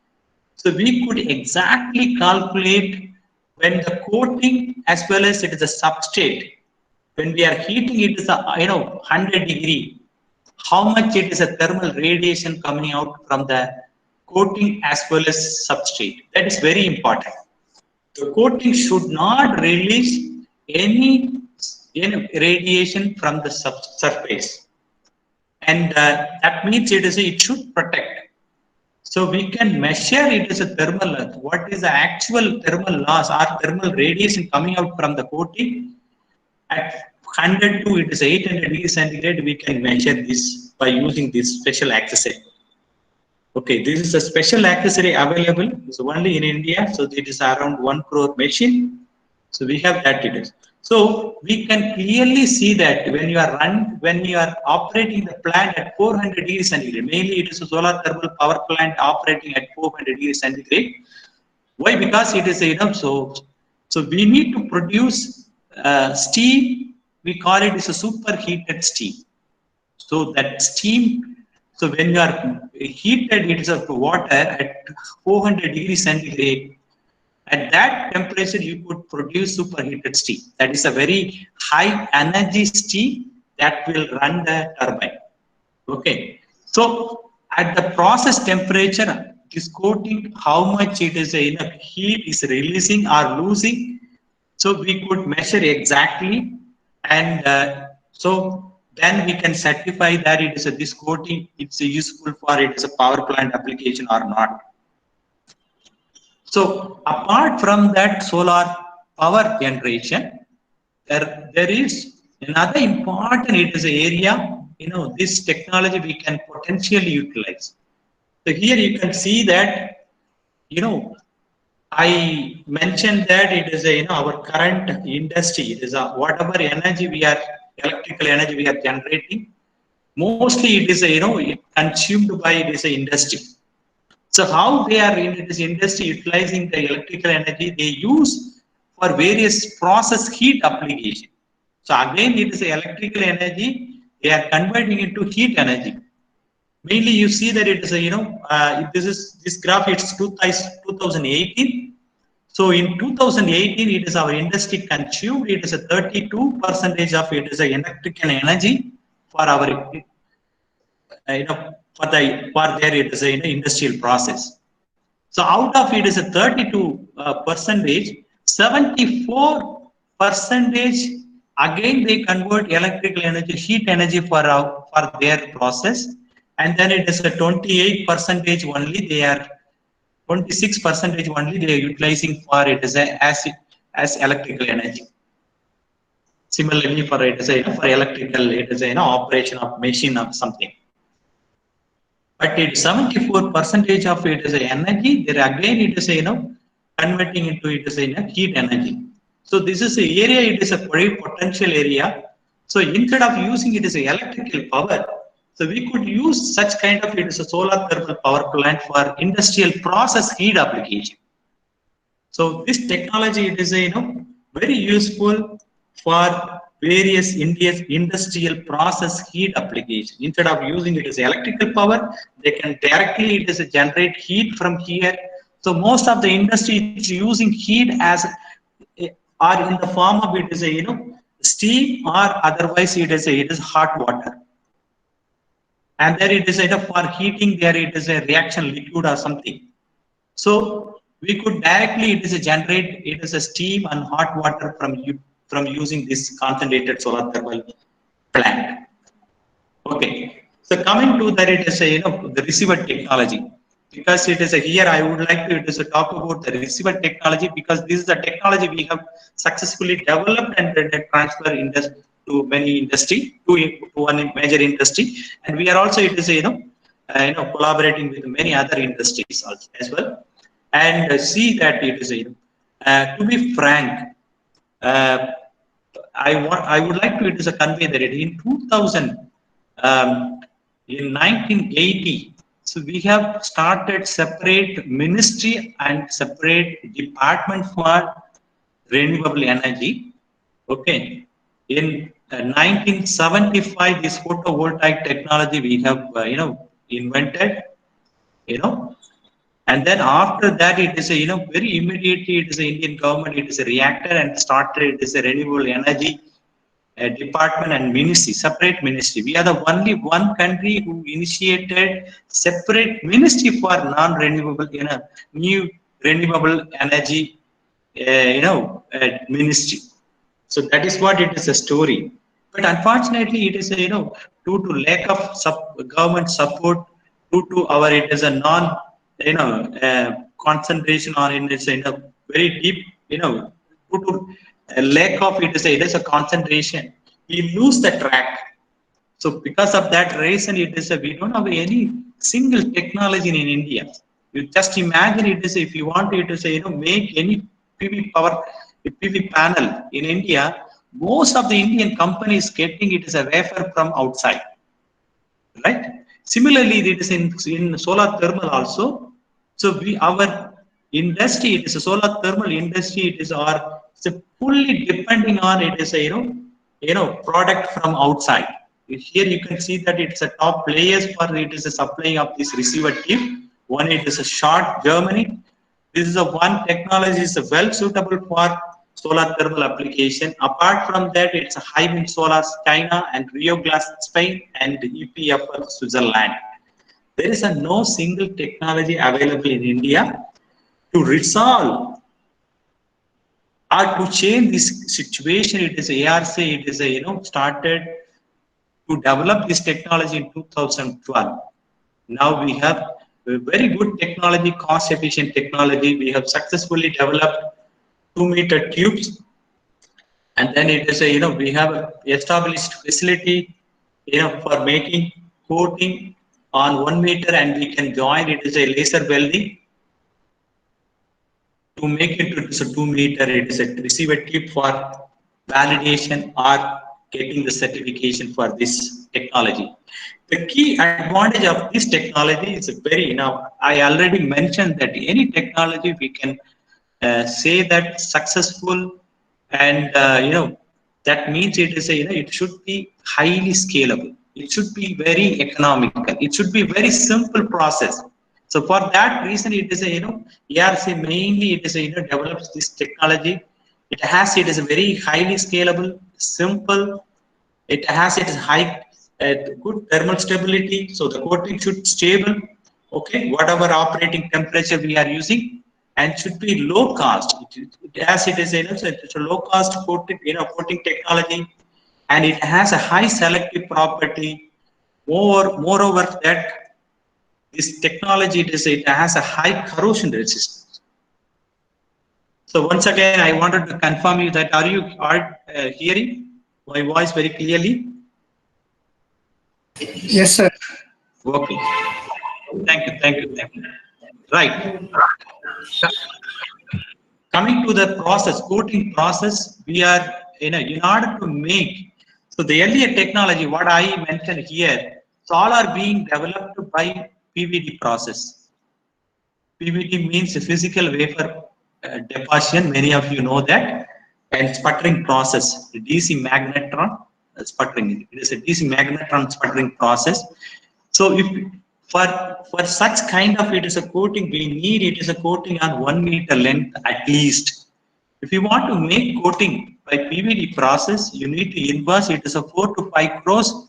So we could exactly calculate when the coating as well as it is a substrate. When we are heating it is a 100 degree. How much it is a thermal radiation coming out from the coating as well as substrate. That is very important. The coating should not release any radiation from the surface, and that means it should protect. So we can measure it as a thermal, what is the actual thermal loss or thermal radiation coming out from the coating. At 100 to it is 800 degrees centigrade, we can measure this by using this special accessory. Okay, this is a special accessory available. It's only in India, so it is around 1 crore machine. So we have that it is. So we can clearly see that when you are operating the plant at 400 degrees centigrade, mainly it is a solar thermal power plant operating at 400 degrees centigrade. Why? Because it is so we need to produce steam. We call it as a superheated steam. So that steam. So when you are heated, it is of water at 400 degrees centigrade. At that temperature, you could produce superheated steam. That is a very high energy steam that will run the turbine. Okay. So at the process temperature, this coating, how much it is heat is releasing or losing. So we could measure exactly, and so then we can certify that it is this coating. It's useful for it is a power plant application or not. So apart from that solar power generation, there is another important it is area, this technology we can potentially utilize. So here you can see that, I mentioned that it is our current industry, it is whatever energy electrical energy we are generating, mostly it is it consumed by this industry. So how they are in this industry utilizing the electrical energy they use for various process heat application. So again, it is electrical energy they are converting into heat energy. Mainly, you see that it is this graph. It's 2018. So in 2018, it is our industry consumed. It is a 32% of it is a electrical energy for our for their it is a industrial process. So out of it is a 32 percentage, 74 percentage again they convert electrical energy, heat energy for their process, and then it is a 28 percentage only they are 26 percentage only they are utilizing for it as electrical energy. Similarly, for it is for electrical, it is operation of machine or something. But it 74 percentage of it is energy. There again it is converting into it is heat energy. So this is a area. It is a very potential area. So instead of using it as a electrical power, so we could use such kind of it is a solar thermal power plant for industrial process heat application. So this technology it is very useful for various industrial process heat application. Instead of using it as electrical power, they can directly it is generate heat from here. So most of the industry is using heat as or in the form of it is steam or otherwise it is hot water. And there it is for heating there it is a reaction liquid or something. So we could directly it is a steam and hot water from using this concentrated solar thermal plant. Okay. So coming to that it is the receiver technology, because it is here I would like to talk about the receiver technology, because this is the technology we have successfully developed and transferred to many industry to one major industry, and we are also it is collaborating with many other industries also as well, and see that it is to be frank, I would like to it is a convey that in 2000 in 1980, so we have started separate ministry and separate department for renewable energy. Okay, in 1975, this photovoltaic technology we have invented, and then after that it is very immediately it is the Indian government it is a reactor and started it is a renewable energy department and ministry, separate ministry. We are the only one country who initiated separate ministry for non-renewable, new renewable energy, ministry. So that is what it is a story. But unfortunately, it is due to lack of government support, due to our it is a non, concentration on it is very deep, due to a lack of it is a concentration, we lose the track. So because of that reason, it is we don't have any single technology in India. You just imagine it is if you want it is make any PV panel in India, most of the Indian companies getting it is a wafer from outside, right? Similarly, it is in solar thermal also. So our industry, it is a solar thermal industry. It is fully depending on it is a product from outside. Here you can see that it's a top players for it is a supplying of this receiver tip. One it is a short Germany, This is a one technology is well suitable for solar thermal application. Apart from that, it's a Hywind Solar China and Rio Glass Spain and EPFL Switzerland. There is a no single technology available in India to resolve or to change this situation. It is ARC, it is a started to develop this technology in 2012. Now we have a very good technology, cost efficient technology. We have successfully developed 2-meter tubes, and then it is we have a established facility for making coating on 1 meter, and we can join it is a laser welding to make it to 2 meter. It is a receiver tube for validation or getting the certification for this technology. The key advantage of this technology is very, I already mentioned that any technology we can say that successful, and that means it is it should be highly scalable. It should be very economical. It should be very simple process. So for that reason, it is ARC mainly it is develops this technology. It is a very highly scalable, simple. It has its high good thermal stability, so the coating should stable. Okay, whatever operating temperature we are using, and should be low cost. It is it's a low cost coating coating technology, and it has a high selective property. Moreover, that this technology it has a high corrosion resistance. So once again, I wanted to confirm you that are you hearing my voice very clearly? Yes, sir. Okay. Thank you. Right. Coming to the process, coating process, we are in order to make. So the earlier technology, what I mentioned here, it's all are being developed by PVD process. PVD means physical vapor deposition. Many of you know that, and sputtering process, DC magnetron sputtering. It is a DC magnetron sputtering process. So if for such kind of it is a coating, we need it is a coating on 1 meter length at least. If you want to make coating by PVD process, you need to invest it is a 4 to 5 crores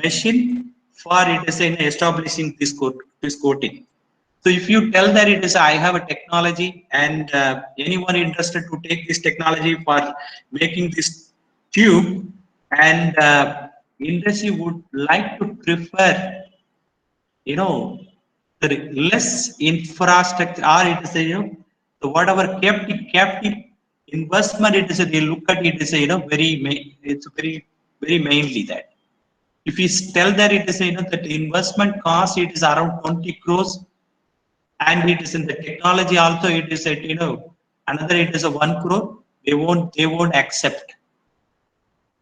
machine for it is in establishing this coating. So if you tell that it is I have a technology, and anyone interested to take this technology for making this tube, and industry would like to prefer the less infrastructure, or it is the whatever captive investment it is they look at it is it's very mainly that. If you tell that it is that investment cost it is around 20 crores, and it is in the technology also it is at another it is a 1 crore, they won't accept.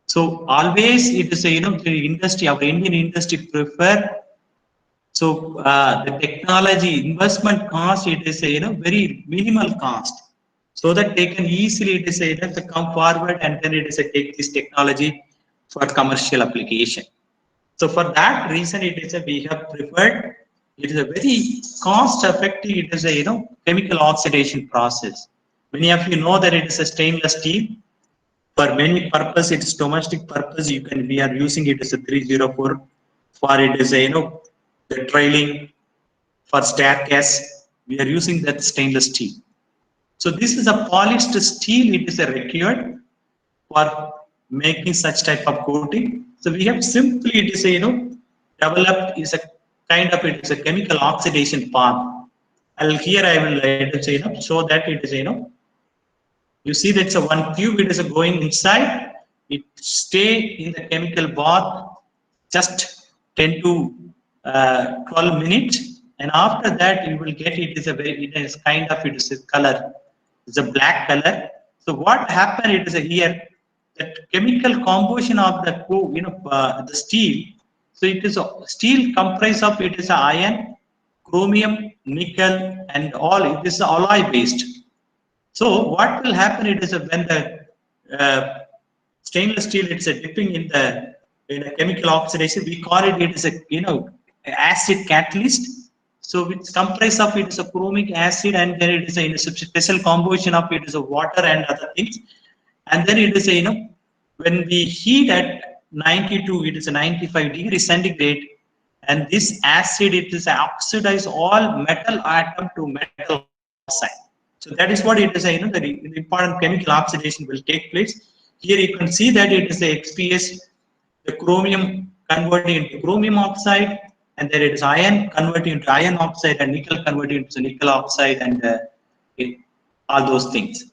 So always it is the industry, our Indian industry prefer. So the technology investment cost it is very minimal cost, so that they can easily it is to come forward, and then it is take this technology for commercial application. So for that reason it is we have preferred. It is a very cost effective. It is a chemical oxidation process. Many of you know that it is a stainless steel. For many purpose, it is domestic purpose. We are using it as a 304. For it is a the trailing, for staircase, we are using that stainless steel. So this is a polished steel. It is a required for making such type of coating. So we have simply it is a developed is a kind of it is a chemical oxidation path. I will show that it is you see that's a one tube. It is going inside. It stay in the chemical bath just 10 to 12 minutes, and after that you will get it is kind of it is a color. It's a black color. So what happened? It is here that chemical composition of the the steel. So it is a steel comprised of it is iron, chromium, nickel, and all. It is alloy based. So what will happen? It is when the stainless steel it's a dipping in the chemical oxidation. We call it is a acid catalyst. So it's comprised of it is a chromic acid, and then it is a special composition of it is a water and other things. And then it is a, when we heat at 92, it is a 95 degrees centigrade, and this acid, it is oxidize all metal atom to metal oxide. So that is what it is, the important chemical oxidation will take place. Here you can see that it is a XPS, the chromium converting into chromium oxide, and then it is iron converting into iron oxide, and nickel converting into nickel oxide, and all those things.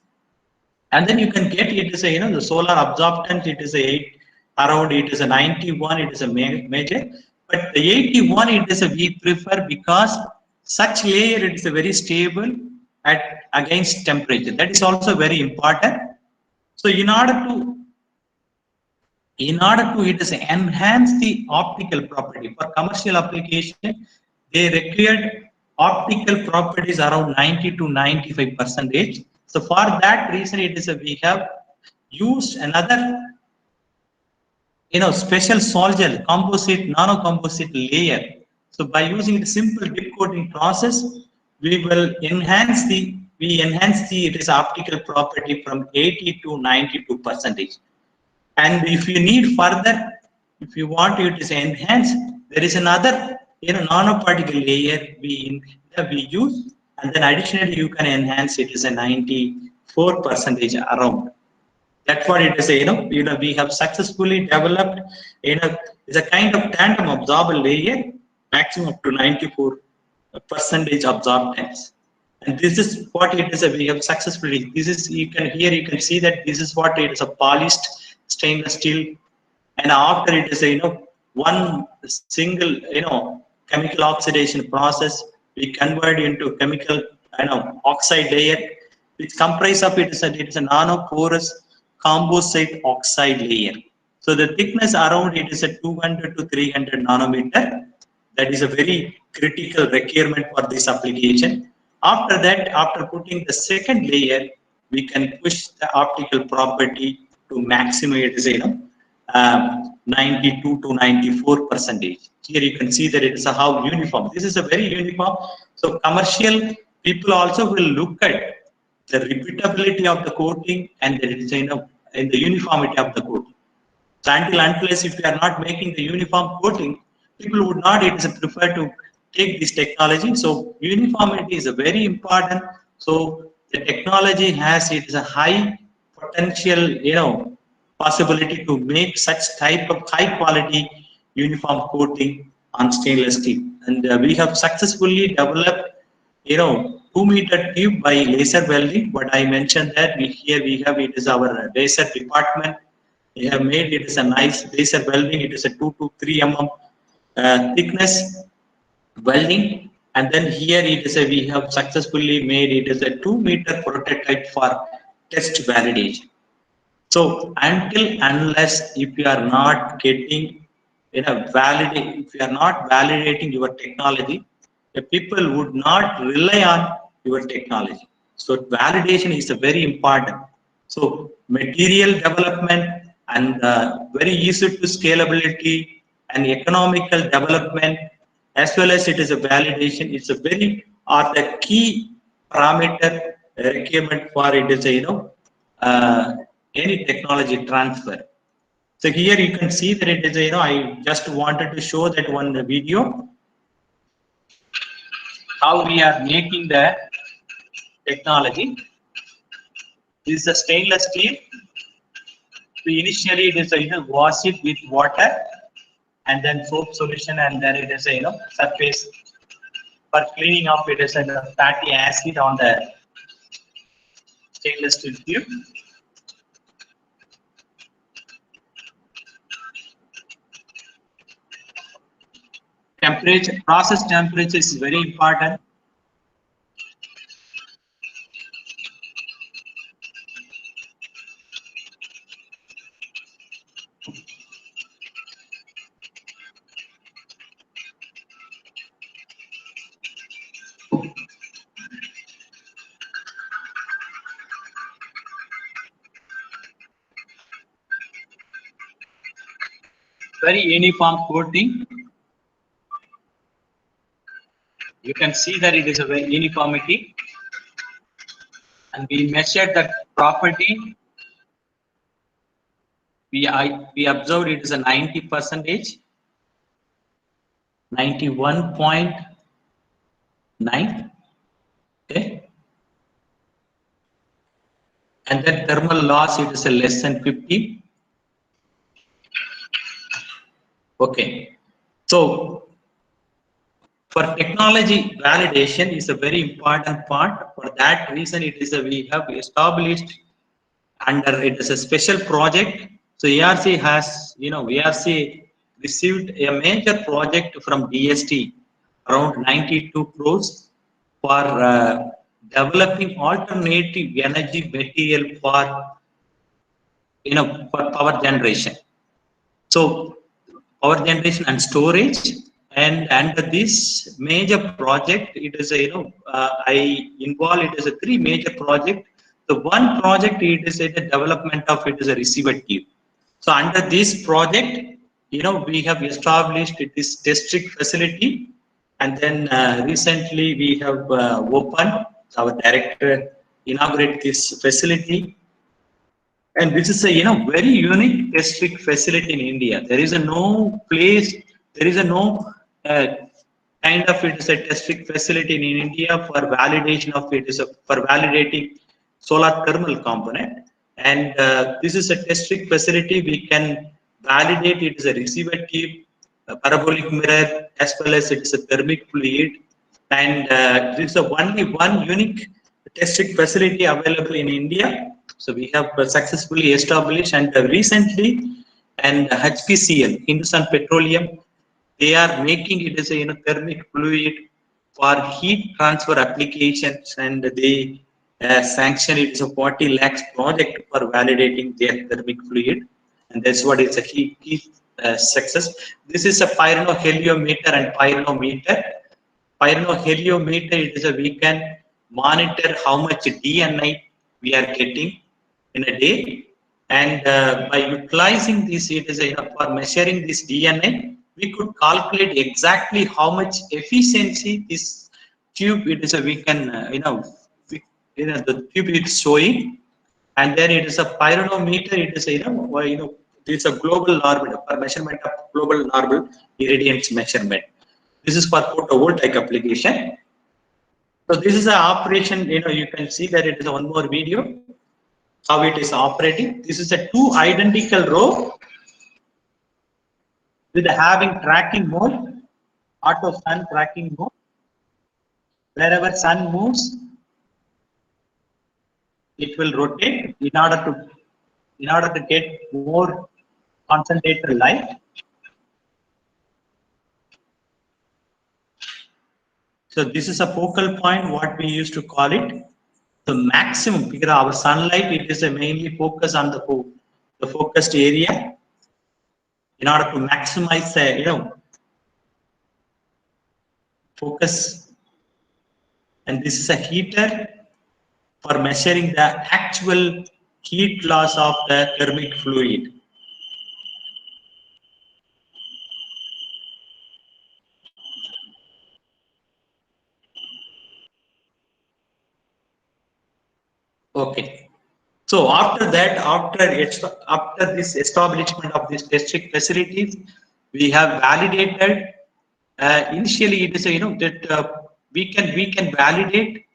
And then you can get it is a, the solar absorptance, it is a around, it is a 91, it is a major, but the 81 it is a we prefer, because such layer it is a very stable at against temperature. That is also very important. So in order to it is enhance the optical property for commercial application, they required optical properties around 90 to 95%. So for that reason, it is we have used another special sol gel composite nano composite layer. So by using the simple dip coating process, we will enhance the it is optical property from 80 to 92%. And if you need further, if you want it is enhanced, there is another nanoparticle layer we use, and then additionally you can enhance it is a 94% around. That's what it is. We have successfully developed. It's a kind of tandem absorber layer, maximum up to 94% absorbance. And this is what it is. We have successfully. This is you can see that this is what it is, a polished stainless steel, and after it is one single chemical oxidation process, we convert into chemical oxide layer, which comprise of it is a nano porous composite oxide layer. So the thickness around it is a 200 to 300 nanometer. That is a very critical requirement for this application. After that, after putting the second layer, we can push the optical property to maximum it is 92 to 94%. Here you can see that it is how uniform. This is a very uniform. So commercial people also will look at the repeatability of the coating, and there is in the uniformity of the coating. So unless if you are not making the uniform coating, people would not prefer to take this technology. So uniformity is a very important. So the technology has it is a high potential possibility to make such type of high quality uniform coating on stainless steel, and we have successfully developed 2-meter tube by laser welding. But I mentioned that we have it is our laser department. We have made it is a nice laser welding. It is a 2 to 3 mm thickness welding, and then here it is we have successfully made it is a 2-meter prototype for test validation. So unless if you are not getting if you are not validating your technology, the people would not rely on your technology. So validation is a very important. So material development and very easy to scalability and economical development, as well as it is a validation. It's a very are the key parameter requirement for it is any technology transfer. So here you can see that it is I just wanted to show that one video how we are making the technology. This is a stainless steel. So initially it is wash it with water and then soap solution, and then it is surface for cleaning up. It is a fatty acid on the stainless steel tube. Temperature, process temperature is very important. Very uniform coating. You can see that it is a very uniformity, and we measured that property. We observed it is a 90%, 91.9. Okay, and then thermal loss it is a less than 50. Okay, so for technology validation is a very important part. For that reason, it is we have established under it is a special project. So ARC has, ARC received a major project from DST around 92 crores for developing alternative energy material for for power generation. So power generation and storage, and under this major project, it is a I involved. It is a three major project. The one project it is a development of it is a receiver tube. So under this project, we have established this test rig facility, and then recently we have opened. Our director inaugurated this facility. And this is a very unique test rig facility in India. There is a no place, there is a no kind of it is a test rig facility in India for validation of it is for validating solar thermal component. And this is a test rig facility. We can validate it is a receiver tube, a parabolic mirror, as well as it is a thermic fluid. And this is the only one unique test rig facility available in India. So we have successfully established, and recently, and HPCL, Hindustan Petroleum, they are making it as a thermic fluid for heat transfer applications, and they sanction it as a 40 lakhs project for validating their thermic fluid, and that's what is a key success. This is a pyranoheliometer and pyranometer. Pyranoheliometer, it is a we can monitor how much DNI we are getting in a day, and by utilizing this, it is for measuring this DNI, we could calculate exactly how much efficiency this tube it is we can the tube is showing, and then it is a pyranometer. It is it's a global normal for measurement of global normal irradiance measurement. This is for photovoltaic application. So this is an operation. You can see that it is one more video how it is operating. This is a two identical row with having tracking mode, auto sun tracking mode. Wherever sun moves, it will rotate in order to get more concentrated light. So this is a focal point, what we used to call it. The maximum, because our sunlight, it is mainly focused on the focused area in order to maximize focus. And this is a heater for measuring the actual heat loss of the thermic fluid. Okay. So after that, after this establishment of this test rig facilities, we have validated. Initially, it is that we can validate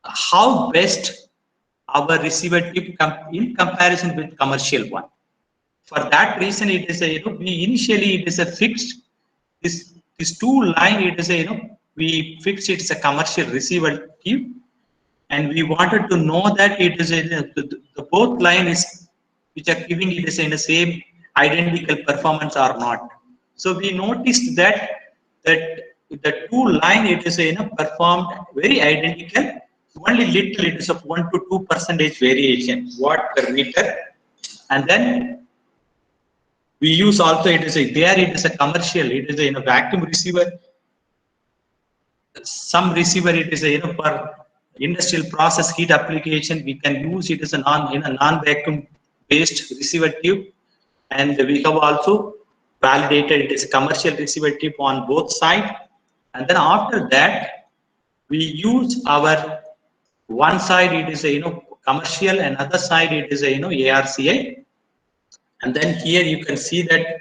how best our receiver tube in comparison with commercial one. For that reason, it is we initially it is a fixed this two line. It is we fixed it as a commercial receiver tube. And we wanted to know that it is the both line is which are giving it is in the same identical performance or not. So we noticed that the two line it is performed very identical. Only little it is of 1 to 2% variation watt per meter, and then we use also it is there it is a commercial, it is a vacuum receiver. Some receiver it is for industrial process heat application, we can use it as a non-vacuum based receiver tube, and we have also validated it as a commercial receiver tube on both sides. And then after that, we use our one side it is a commercial, and other side it is a ARCI. And then here you can see that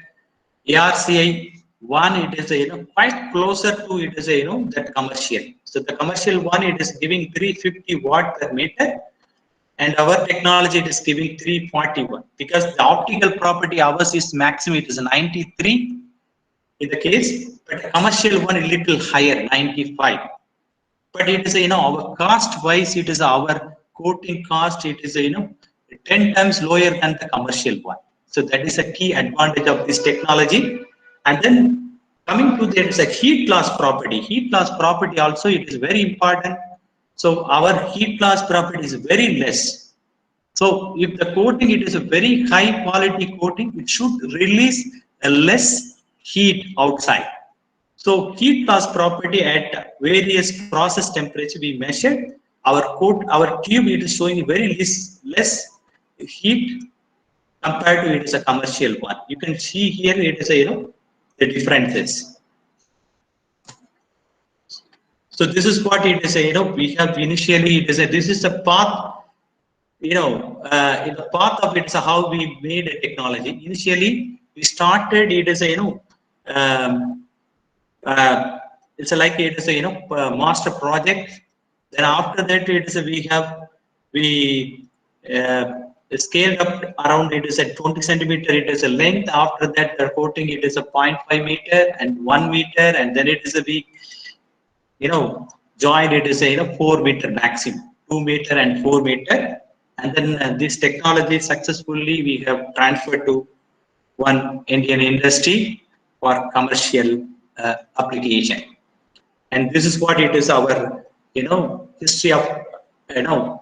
ARCI one, it is a quite closer to it is a that commercial. So the commercial one, it is giving 350 watt per meter, and our technology it is giving 341, because the optical property ours is maximum, it is 93 in the case, but the commercial one a little higher, 95. But it is our cost wise, it is our coating cost, it is 10 times lower than the commercial one. So that is a key advantage of this technology. And then coming to there is a heat loss property. Heat loss property also, it is very important. So our heat loss property is very less. So if the coating, it is a very high quality coating, it should release a less heat outside. So heat loss property at various process temperature we measured. Our tube, it is showing very less heat compared to it is a commercial one. You can see here it is a the differences. So this is what it is a we have initially it is a this is the path in the path of it's how we made a technology. Initially we started it is a it's like it is a master project. Then after that it is we scaled up around it is at 20 centimeter, it is a length. After that the coating it is a 0.5 meter and 1 meter, and then it is a we joined it is a 4 meter maximum, 2 meter and 4 meter. And then this technology successfully we have transferred to one Indian industry for commercial application. And this is what it is our history of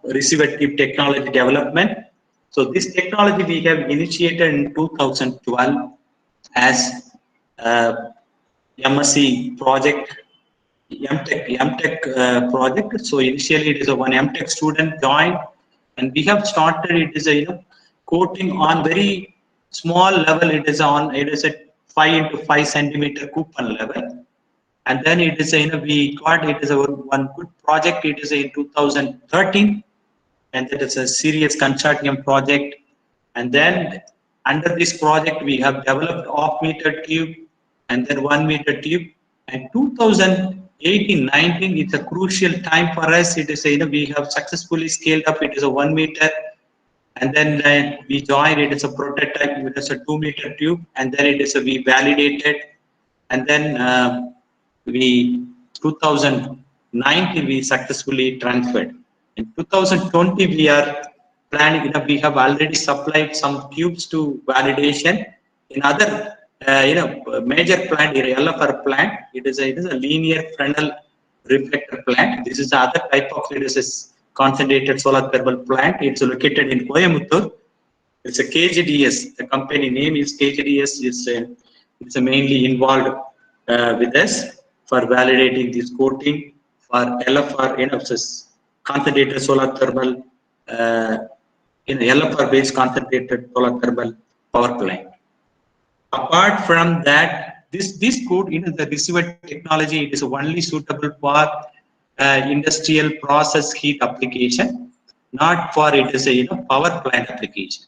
receiver tube technology development. So this technology we have initiated in 2012 as MSc project, MTech project. So initially it is a one MTech student joined, and we have started it is a coating on very small level. It is a 5 into 5 centimeter coupon level. And then it is we got it is our one good project. It is in 2013, and that is a serious consortium project. And then under this project we have developed off meter tube and then 1 meter tube. And 2018-19 is a crucial time for us. It is we have successfully scaled up. It is a 1 meter, and then we joined it as a prototype. It is a 2 meter tube, and then it is we validated, and then we 2019 we successfully transferred. In 2020 we are planning. We have already supplied some tubes to validation in other major plant, LFR plant. It is a linear Fresnel reflector plant. This is the other type of it is a concentrated solar thermal plant. It's located in Coimbatore. It's a KGDS. The company name is KGDS. It's mainly involved with us for validating this coating for LFR, concentrated solar thermal, LFR based concentrated solar thermal power plant. Apart from that, this coat the receiver technology, it is only suitable for industrial process heat application, not for it is a power plant application.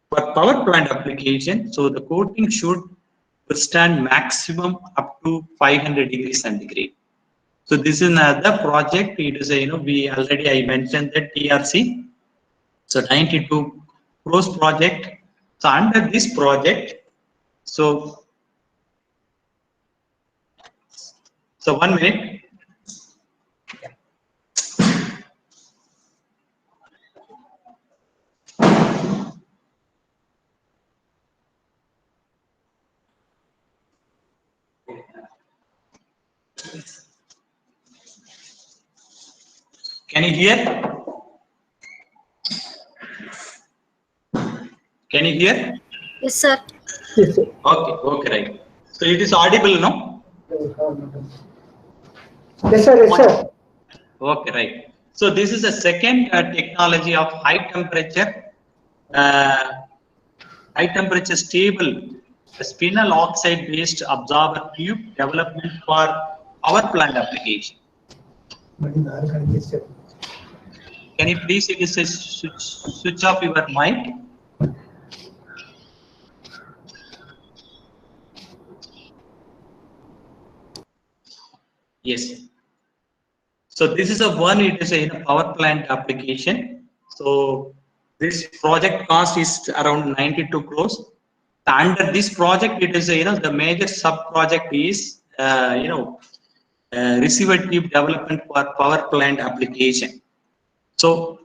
For power plant application, so the coating should withstand maximum up to 500 degrees centigrade. So this is another project. It is we already I mentioned that TRC. So 92 crores project. So under this project, so 1 minute. Can you hear? Can you hear? Yes, sir. Yes, sir. Okay, right. So it is audible, no? Yes, sir. Yes, sir. Okay, right. So this is a second technology of high temperature stable spinel oxide based absorber tube development for power plant application. Can you please switch off your mic? Yes. So this is a one. It is a power plant application. So this project cost is around 92 crores. Under this project, it is the major sub project is receiver tube development for power plant application. So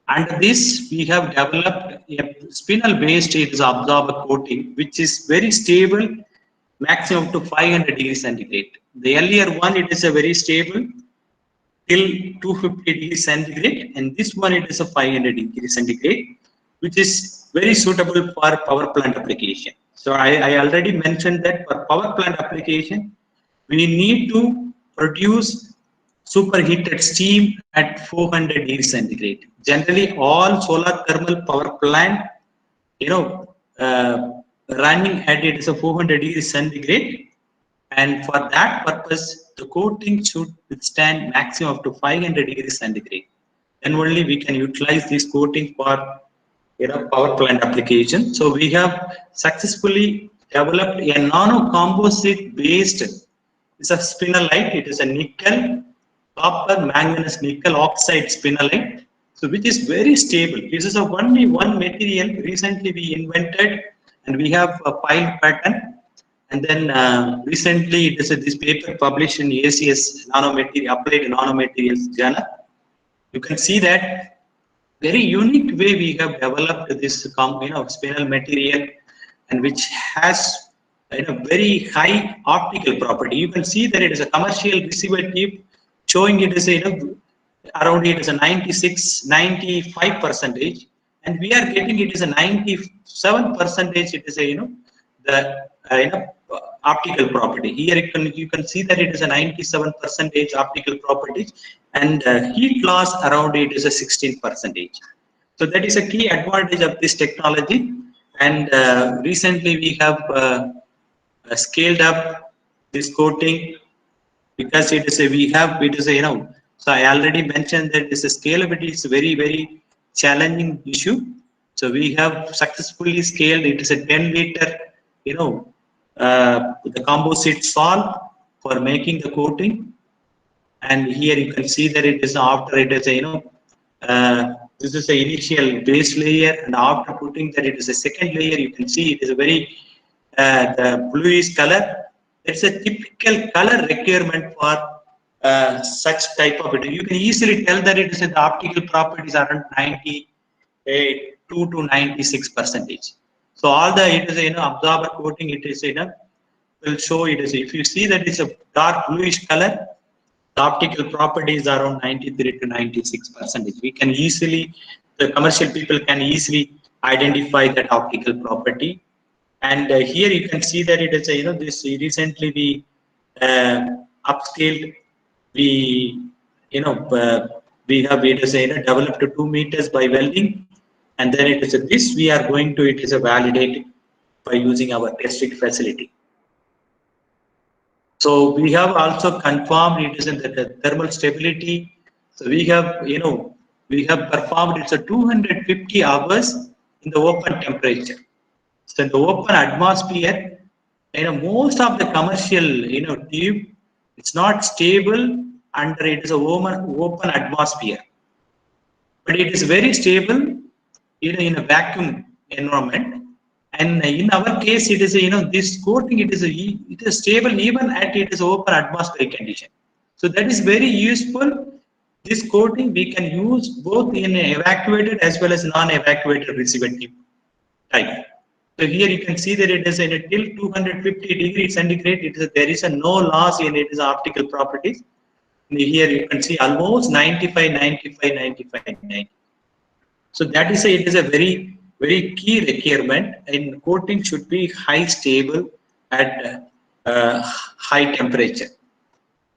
under this, we have developed a spinel based absorber coating, which is very stable, maximum to 500 degrees centigrade. The earlier one, it is a very stable till 250 degrees centigrade, and this one it is a 500 degrees centigrade, which is very suitable for power plant application. So I already mentioned that for power plant application, we need to produce superheated steam at 400 degrees centigrade. Generally, all solar thermal power plant, running at it is a 400 degrees centigrade, and for that purpose, the coating should withstand maximum up to 500 degrees centigrade. Then only we can utilize this coating for power plant application. So we have successfully developed a nano composite based. It's a spinelite. It is a nickel, copper, manganese, nickel oxide spinelite. So which is very stable. This is only one material recently we invented, and we have a file patent. And then recently, it is this paper published in ACS Applied Nanomaterials Journal. You can see that very unique way we have developed this spinel material, and which has very high optical property. You can see that it is a commercial receiver tube, showing it is around it is a 95 percentage, and we are getting it is a 97 percentage. It is the optical property. Here you can see that it is a 97 percentage optical property, and heat loss around it is a 16 percentage. So that is a key advantage of this technology. And recently we have scaled up this coating, because it is so I already mentioned that this scalability is very challenging issue. So we have successfully scaled. It is a 10 liter the composite salt for making the coating. And here you can see that it is after it is this is the initial base layer, and after putting that it is a second layer, you can see it is a very the bluish color. It's a typical color requirement for such type of it. You can easily tell that it is the optical properties around 92 to 96 percentage. So all the it is absorber coating, it is will show it is, if you see that it's a dark bluish color, the optical properties are around 93 to 96 percentage. We can easily, the commercial people can easily identify that optical property. And here you can see that it is this recently we upscaled. We we have it is developed to 2 meters by welding, and then it is this we are going to it is a validate by using our test rig facility. So we have also confirmed it is in the thermal stability. So we have we have performed it's a 250 hours in the open temperature. So in the open atmosphere, most of the commercial tube, it's not stable under it is a open atmosphere, but it is very stable in a vacuum environment. And in our case, it is this coating it is stable even at it is open atmospheric condition. So that is very useful. This coating we can use both in evacuated as well as non-evacuated receiver tube type. So here you can see that it is in a till 250 degrees centigrade. There is a no loss in its optical properties. And here you can see almost 95, 95, 95, 90. So that is it is a very key requirement. In coating should be high stable at high temperature.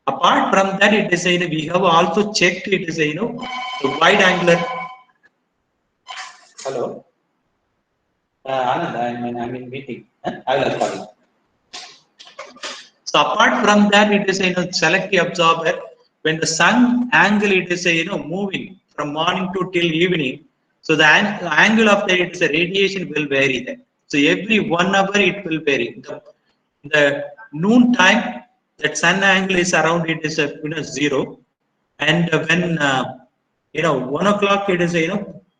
Apart from that, it is we have also checked it is the wide angular. Hello. Anand, I'm in meeting. I will call you. So apart from that, it is a selective absorber. When the sun angle it is moving from morning to till evening, so the angle of the it is a radiation will vary there. So every 1 hour it will vary. The noon time, that sun angle is around it is a 0, and when 1 o'clock it is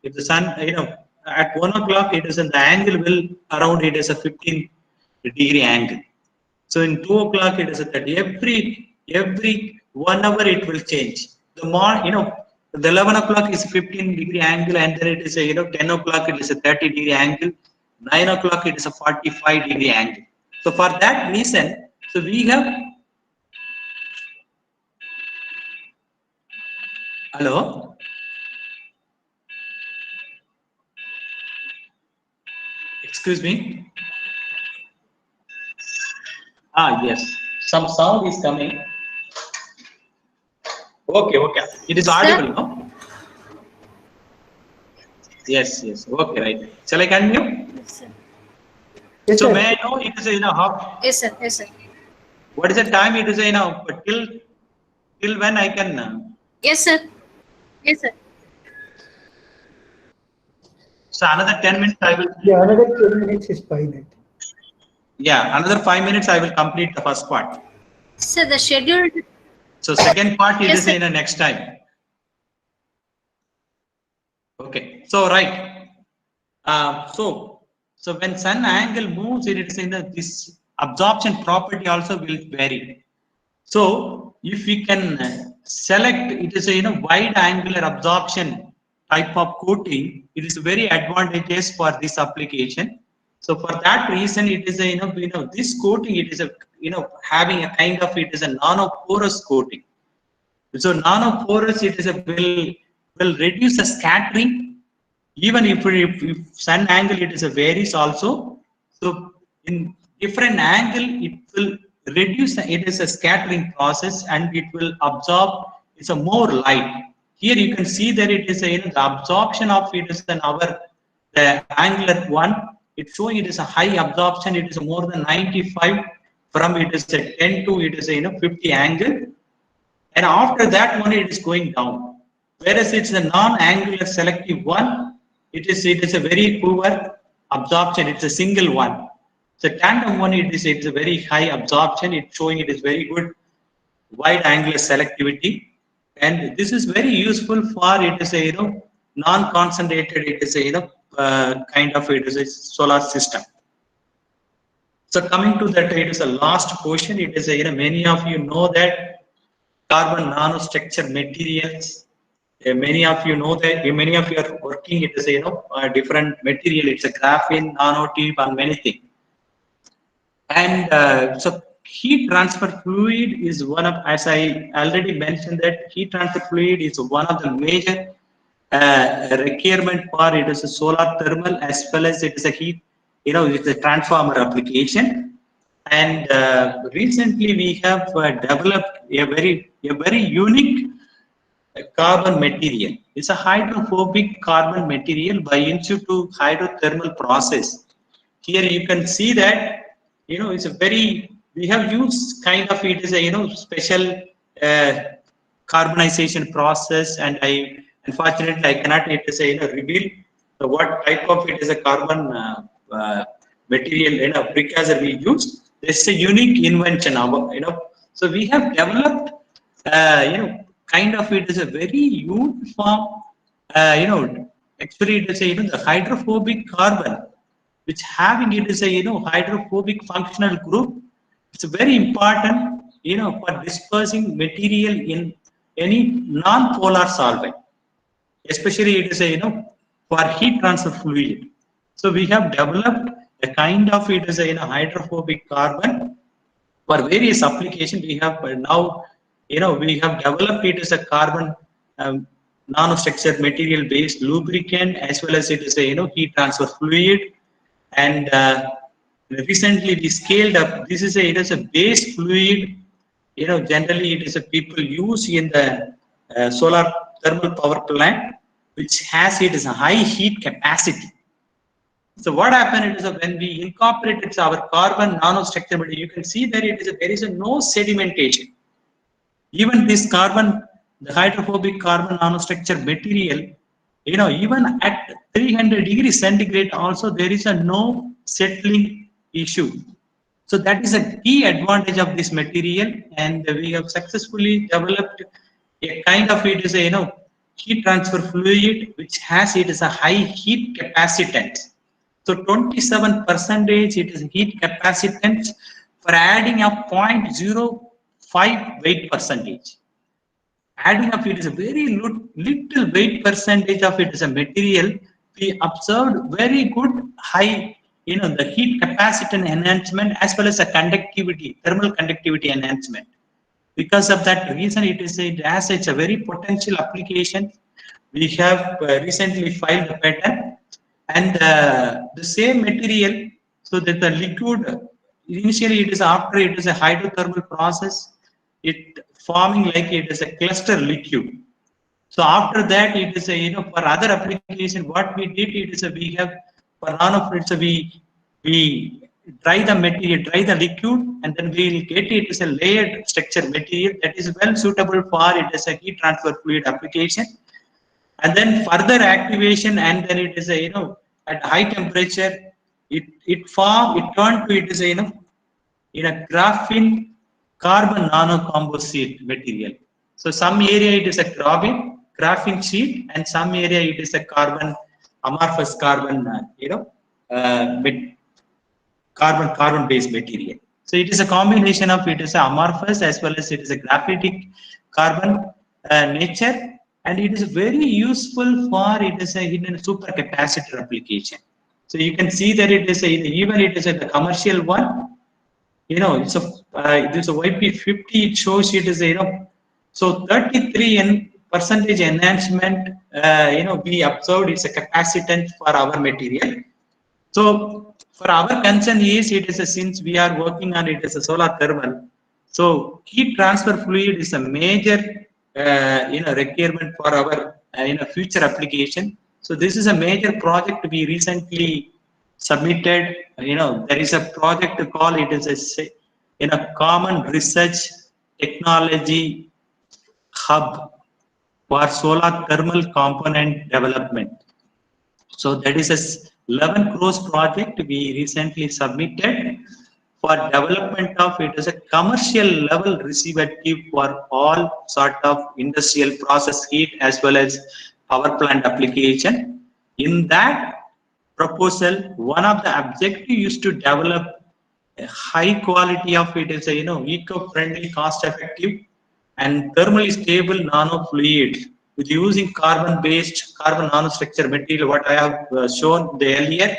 if the sun at 1 o'clock it is the angle will around it is a 15-degree angle. So in 2 o'clock it is a 30. Every 1 hour it will change. The 11 o'clock is a 15-degree angle, and then it is a 10 o'clock it is a 30-degree angle. 9 o'clock it is a 45-degree angle. So for that reason, so we have. Hello. Excuse me. Yes. Some sound is coming. Okay. It is audible, no? Yes. Okay, right. Shall I continue? Yes, sir. Yes, So sir. may I know it is how? Yes, sir. Yes, sir. What is the time? It is till when I can? Yes, sir. Yes, sir. So another 10 minutes I will. Yeah, another 10 minutes is fine. I think. Yeah, another 5 minutes I will complete the first part. Sir, the schedule. So second part it Yes, is sir. in the next time. Okay. So right. So when sun angle moves, it is in this absorption property also will vary. So if we can select, it is a wide angular absorption type of coating, it is very advantageous for this application. So for that reason, it is a this coating, it is a having a kind of, it is a nanoporous coating. So nanoporous, it is a will reduce the scattering, even if sun angle it is a varies also. So in different angle it will reduce it is a scattering process, and it will absorb it's a more light. Here you can see that it is a the absorption of it is an our the angular one. It's showing it is a high absorption. It is more than 95 from it is a 10 to it is a 50 angle, and after that one it is going down. Whereas it's the non-angular selective one, it is a very poor absorption. It's a single one. So tandem one it's a very high absorption. It's showing it is very good wide angular selectivity, and this is very useful for it is a non-concentrated. It is a kind of it is a solar system. So coming to that, it is a last question. It is a many of you know that carbon nanostructure materials. Many of you know that many of you are working. It is a different material. It's a graphene, nanotube, and many things. And so heat transfer fluid is one of, as I already mentioned, that heat transfer fluid is one of the major requirement for it is a solar thermal, as well as it is a heat. It's a transformer application. And recently we have developed a very unique carbon material. It's a hydrophobic carbon material by in situ hydrothermal process. Here you can see that it's a very, we have used kind of it is a special carbonization process, and I unfortunately I cannot it is reveal what type of it is a carbon material precursor we use. It's a unique invention of so we have developed kind of it is a very uniform actually it is a the hydrophobic carbon, which having it is a hydrophobic functional group. It's very important for dispersing material in any non-polar solvent, especially it is a for heat transfer fluid. So we have developed a kind of it is a hydrophobic carbon for various applications. We have now we have developed it as a carbon nanostructure material based lubricant, as well as it is a heat transfer fluid. And recently we scaled up. This is it is a base fluid. Generally it is a people use in the solar thermal power plant, which has it is a high heat capacity. So what happened is when we incorporate it's our carbon nanostructure material, you can see that there is a no sedimentation. Even this carbon, the hydrophobic carbon nanostructure material, even at 300 degrees centigrade also there is a no settling issue. So that is a key advantage of this material, and we have successfully developed a kind of it is a heat transfer fluid which has it is a high heat capacitance. So 27% it is heat capacitance for adding a 0.05 weight percentage. Adding up it is a very little weight percentage of it is a material. We observed very good high, the heat capacitance enhancement as well as a conductivity, thermal conductivity enhancement. Because of that reason, it has a very potential application. We have recently filed a patent, and the same material, so that the liquid, initially it is after it is a hydrothermal process, it forming like it is a cluster liquid. So after that, it is a for other application, what we did it is we have for nanofluids we dry the material, dry the liquid, and then we will get it as a layered structure material that is well suitable for it as a heat transfer fluid application. And then further activation, and then it is a at high temperature, it turned to it is a in a graphene carbon nanocomposite material. So some area it is a graphene sheet, and some area it is a carbon amorphous carbon carbon based material. So it is a combination of it is a amorphous as well as it is a graphitic carbon nature, and it is very useful for it is a hidden supercapacitor application. So you can see that it is even it is the commercial one. It's a this a YP50. It shows it is so 33% enhancement. We observed it's a capacitance for our material. So for our concern is it is since we are working on it as a solar thermal. So heat transfer fluid is a major requirement for our future application. So this is a major project we recently submitted. There is a project called it is a common research technology hub for solar thermal component development. So that is a 11 crores project we recently submitted for development of it as a commercial level receiver tube for all sort of industrial process heat as well as power plant application. In that proposal, one of the objectives is to develop a high quality of it is a eco-friendly, cost-effective, and thermally stable nanofluid with using carbon nanostructure material. What I have shown earlier.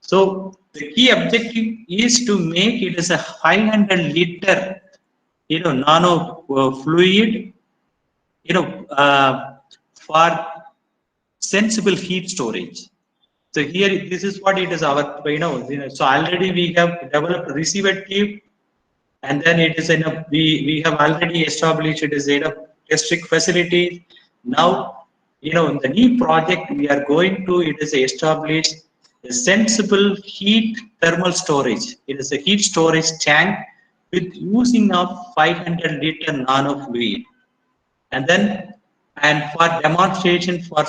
So the key objective is to make it as a 500 liter, nano fluid, for sensible heat storage. So here, this is what it is our, so already we have developed receiver tube, and then it is we have already established it is test facility. Now, in the new project we are going to it is establish a sensible heat thermal storage. It is a heat storage tank with using of 500 liter nano fluid, and then for demonstration for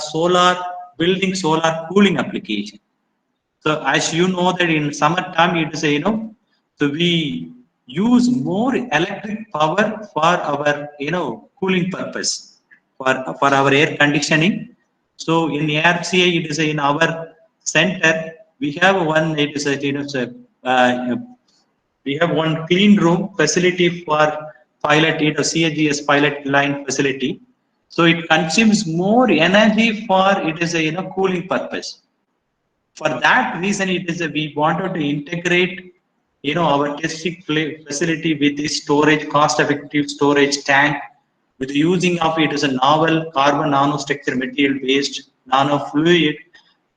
building solar cooling application. So as you know that in summertime it is so we use more electric power for our cooling purpose, for our air conditioning. So in ARCA it is in our center we have one it is we have one clean room facility for pilot CHGS pilot line facility. So it consumes more energy for it is a cooling purpose. For that reason, it is we wanted to integrate our testing facility with this storage, cost-effective storage tank, with the using of it as a novel carbon nanostructure material based nano fluid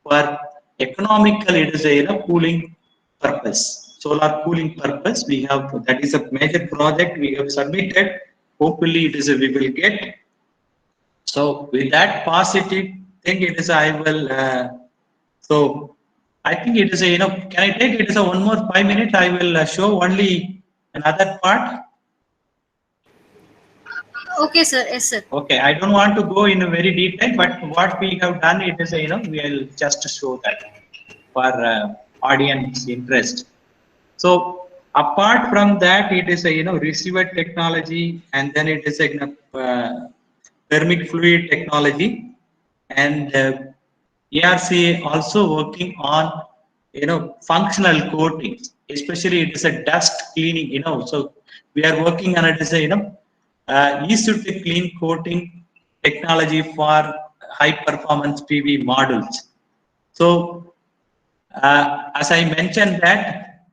for economical it is a cooling purpose, solar cooling purpose. We have that is a major project we have submitted. Hopefully, it is we will get. So with that positive thing, it is I will. So I think it is a, can I take it as a 5 minutes? I will show only another part. Okay, sir. Yes, sir. Okay, I don't want to go in a very detail, but what we have done, it is, we will just show that for audience interest. So apart from that, it is a, receiver technology, and then it is a, thermic fluid technology, and ARC also working on, functional coatings, especially it is a dust cleaning, so we are working on it as a, easy to clean coating technology for high performance PV modules. So as I mentioned that,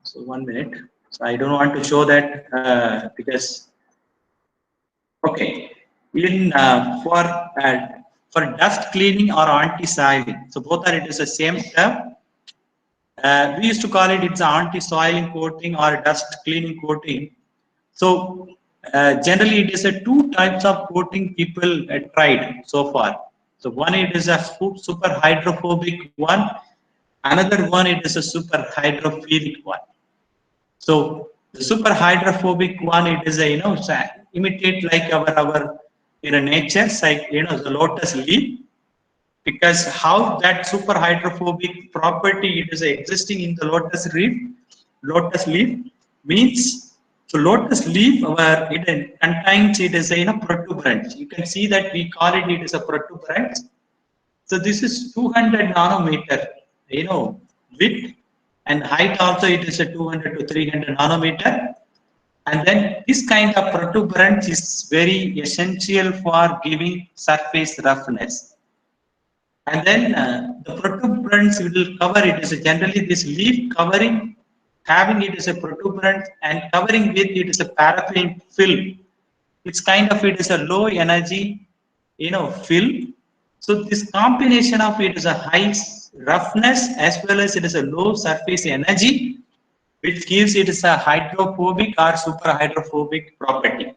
so 1 minute. So I don't want to show that because okay, in for dust cleaning or anti-soiling. So both are it is the same term. We used to call it it's anti-soiling coating or dust cleaning coating. So generally it is a two types of coating people tried so far. So one it is a super hydrophobic one, another one it is a super hydrophilic one. So the super hydrophobic one it is a imitate like our nature like the lotus leaf, because how that super hydrophobic property it is existing in the lotus leaf means, so lotus leaf it contains it is a protuberance. You can see that we call it is a protuberance. So this is 200 nanometer width, and height also it is a 200 to 300 nanometer. And then this kind of protuberance is very essential for giving surface roughness. And then the protuberance will cover it is generally this leaf covering, having it is a protuberance and covering with it is a paraffin film. It's kind of it is a low energy, film. So this combination of it is a high roughness as well as it is a low surface energy, which gives it is a hydrophobic or super hydrophobic property.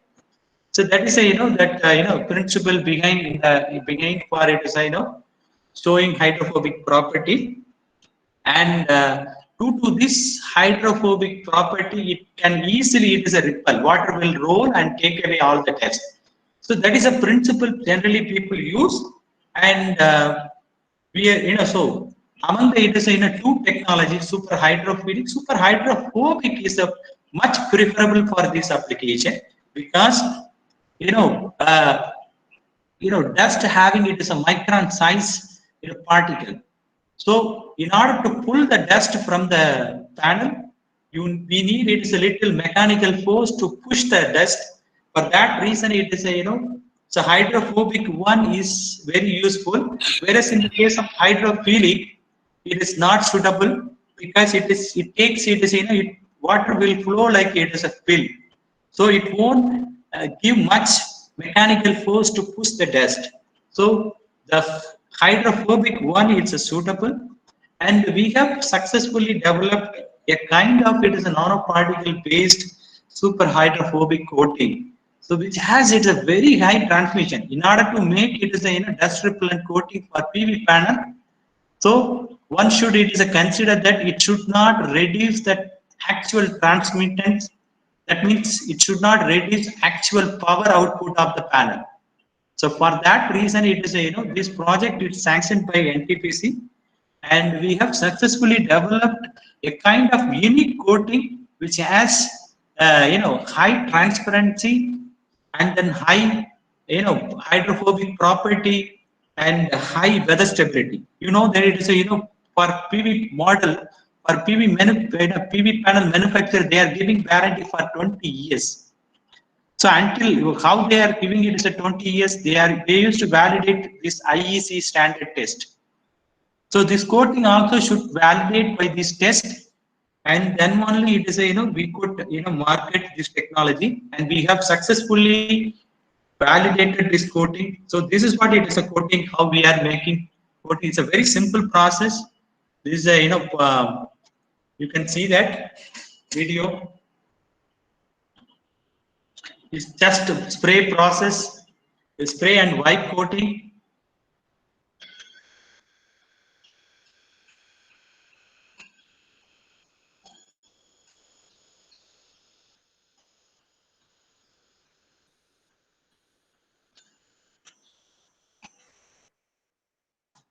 So that is a that principle behind for it is showing hydrophobic property, and due to this hydrophobic property, it can easily it is a repel. Water will roll and take away all the dust. So that is a principle generally people use, and we are so among the it is two technologies, super hydrophilic. Super hydrophobic is a much preferable for this application because you know uh, dust having it is a micron size particle. So in order to pull the dust from the panel, we need it is a little mechanical force to push the dust. For that reason, it is a so hydrophobic one is very useful. Whereas in the case of hydrophilic, it is not suitable because it takes it is water will flow like it is a pill, so it won't give much mechanical force to push the dust. So the hydrophobic one is suitable, and we have successfully developed a kind of it is a nanoparticle based super hydrophobic coating. So which has it a very high transmission. In order to make it is a dust repellent coating for PV panel, so one should it is a consider that it should not reduce the actual transmittance. That means it should not reduce actual power output of the panel. So for that reason, it is a this project is sanctioned by NTPC, and we have successfully developed a kind of unique coating which has high transparency and then high hydrophobic property and high weather stability. That it is a for PV model, for PV panel manufacturer, they are giving warranty for 20 years. So until how they are giving it is a 20 years, they used to validate this IEC standard test. So this coating also should validate by this test, and then only it is a we could market this technology, and we have successfully validated this coating. So this is what it is a coating, how we are making coating. It's a very simple process. This is a you can see that video. It's just a spray process, a spray and wipe coating.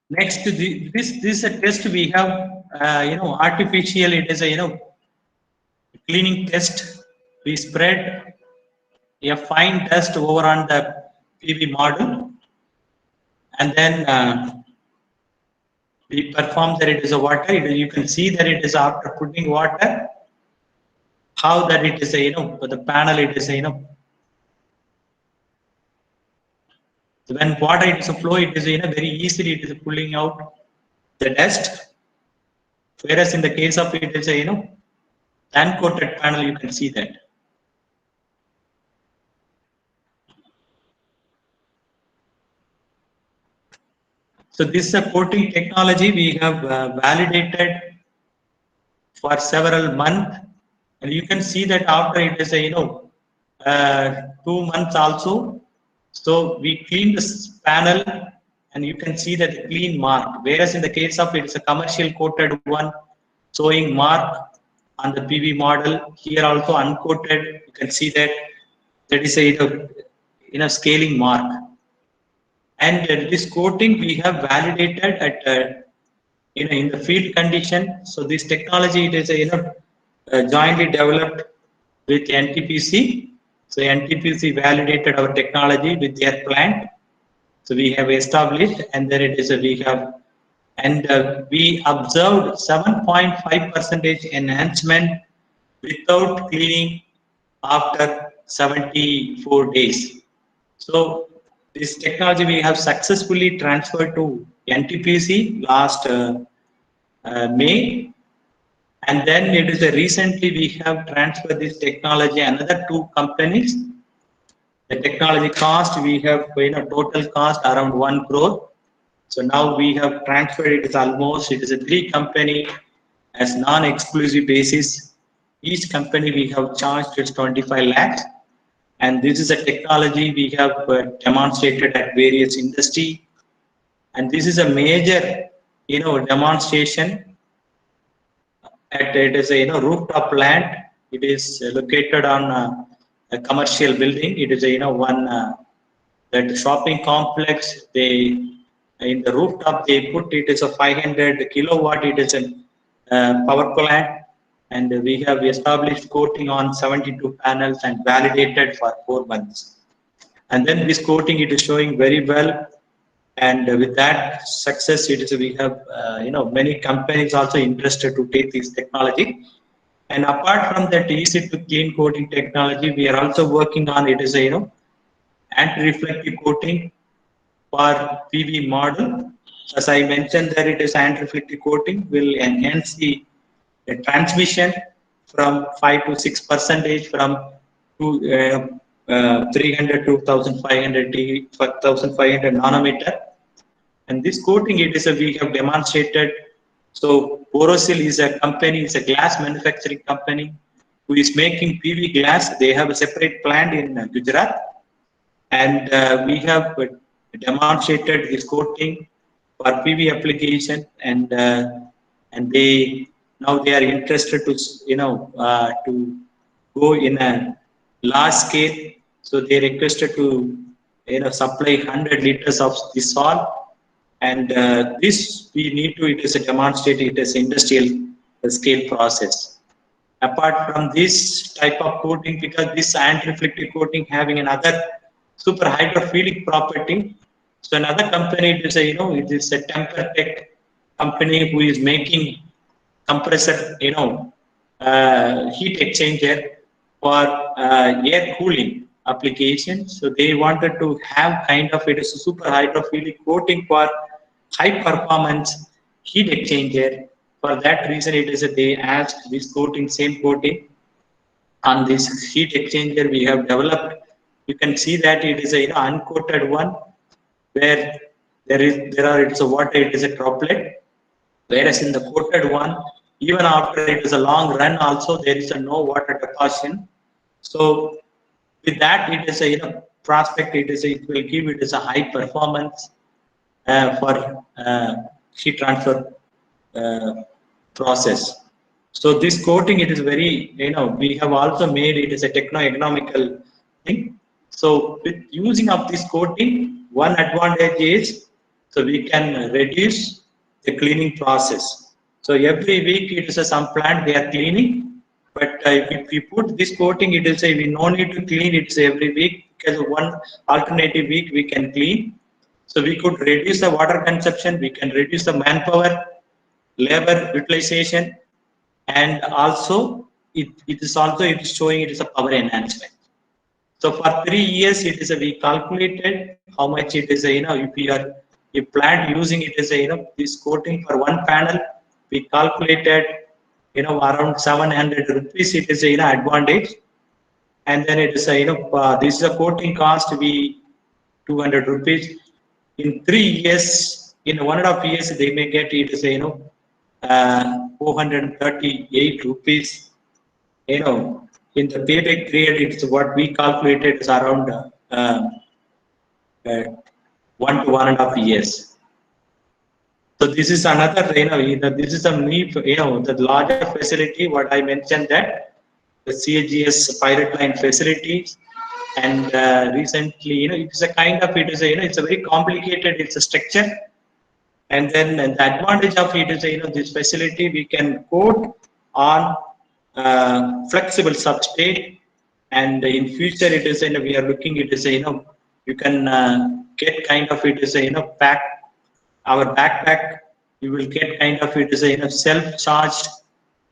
Next to this is a test we have, artificial, it is a, cleaning test. We spread a fine dust over on the PV model, and then we perform that it is a water. You can see that it is after putting water, how that it is a, the panel, it is a, when water is a flow, it is very easily it is pulling out the dust. Whereas in the case of it is a uncoated panel, you can see that. So this is a coating technology we have validated for several months, and you can see that after it is a 2 months also. So we clean this panel, and you can see that the clean mark. Whereas in the case of it is a commercial coated one, showing mark on the PV model. Here also uncoated, you can see that is a scaling mark. And this coating we have validated at in the field condition. So this technology, it is jointly developed with NTPC. So NTPC validated our technology with their plant. So we have established, and then it is we have, and we observed 7.5% enhancement without cleaning after 74 days. So this technology we have successfully transferred to NTPC last May, and then it is recently we have transferred this technology another 2 companies. The technology cost we have total cost around 1 crore. So now we have transferred it is almost, it is a 3 company as non-exclusive basis. Each company we have charged is 25 lakhs. And this is a technology we have demonstrated at various industry, and this is a major demonstration at, it is a rooftop plant. It is located on a commercial building. It is a one that shopping complex. They in the rooftop they put it is a 500 kilowatt. It is a power plant. And we have established coating on 72 panels and validated for 4 months. And then this coating, it is showing very well. And with that success, it is we have many companies also interested to take this technology. And apart from that easy to clean coating technology, we are also working on it is a anti-reflective coating for PV model. As I mentioned, that it is anti-reflective coating will enhance the transmission from 5 to 6% from 300 to 1500 nanometer. And this coating, it is we have demonstrated. So Borosil is a company, it's a glass manufacturing company who is making PV glass. They have a separate plant in Gujarat, and we have demonstrated this coating for PV application, and they now they are interested to to go in a large scale. So they requested to supply 100 liters of this salt, and this we need to it is a demonstrate it as industrial scale process. Apart from this type of coating, because this anti-reflective coating having another super hydrophilic property. So another company, it is a it is a Tempertech company who is making compressor heat exchanger for air cooling application. So they wanted to have kind of it is a super hydrophilic coating for high performance heat exchanger. For that reason, it is they asked this coating, same coating on this heat exchanger we have developed. You can see that it is a uncoated one where it's a water, it is a droplet. Whereas in the coated one, even after it is a long run, also there is a no water deposition. So with that, it is a prospect. It will give it is a high performance for heat transfer process. So this coating, it is very we have also made it is a techno-economical thing. So with using of this coating, one advantage is So we can reduce the cleaning process. So every week it is some plant we are cleaning, but if we put this coating, it will say we no need to clean it every week, because one alternative week we can clean. So we could reduce the water consumption, we can reduce the manpower, labor utilization, and also it is showing it is a power enhancement. So for 3 years, it is we calculated how much it is. If plant using it as this coating for one panel, we calculated around 700 rupees. It is advantage, and then it is this is a coating cost we 200 rupees. In 3 years, in 1.5 years, they may get it is 438 rupees. In the payback period, it's what we calculated is around 1 to 1.5 years. So this is another, this is a new, the larger facility. What I mentioned that the CAGS pilot line facilities, and recently, it's a kind of it's a very complicated. It's a structure, and then the advantage of it is this facility we can coat on flexible substrate, and in future it is we are looking it is you can get kind of it is pack our backpack, you will get kind of it is self-charged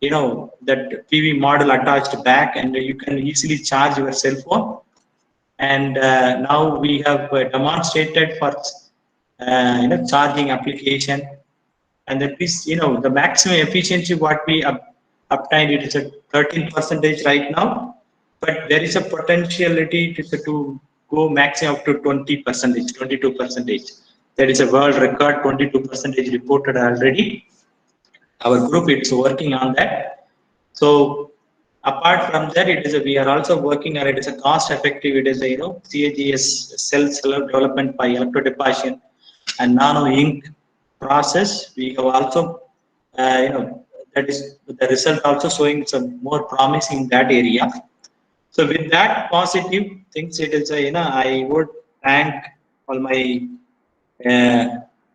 that PV model attached back, and you can easily charge your cell phone. And now we have demonstrated for charging application, and that is the maximum efficiency what we obtained, it is at 13% right now, but there is a potentiality to go maximum up to 20%, 22%. That is a world record. 22% reported already. Our group is working on that. So apart from that, it is we are also working on it is a cost effective. It is CAGS cell development by electrodeposition and nano ink process. We have also that is the result also showing some more promising in that area. So with that positive things, it is I would thank all my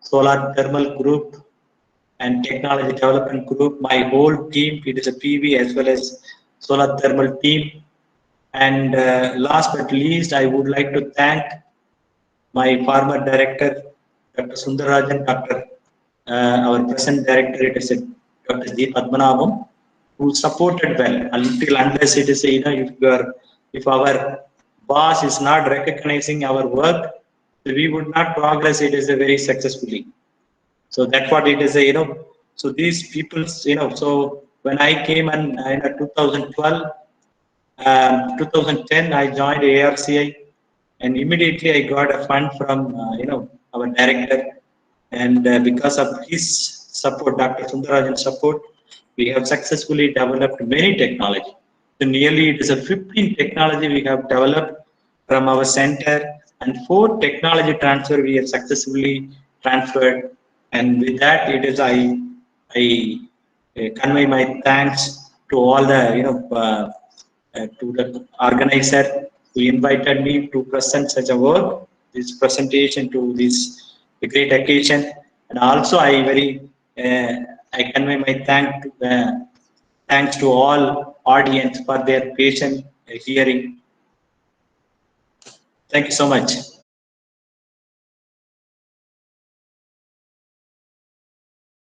solar thermal group and technology development group, my whole team. It is a PV as well as solar thermal team. And last but least, I would like to thank my former director, Dr. Sundarajan, our present director, it is Dr. G. Padmanabham, who supported well until unless it is if our boss is not recognizing our work, we would not progress it is a very successfully. So that's what it is so these people so when I came in 2012 2010 I joined ARCI, and immediately I got a fund from our director, and because of his support, Dr. Sundarajan's support, we have successfully developed many technology. So nearly it is a 15 technology we have developed from our center, and 4 technology transfer we have successfully transferred. And with that, it is I convey my thanks to all the to the organizer who invited me to present such a work, this presentation to this great occasion. And also I convey my thanks to all audience for their patient hearing. Thank you so much.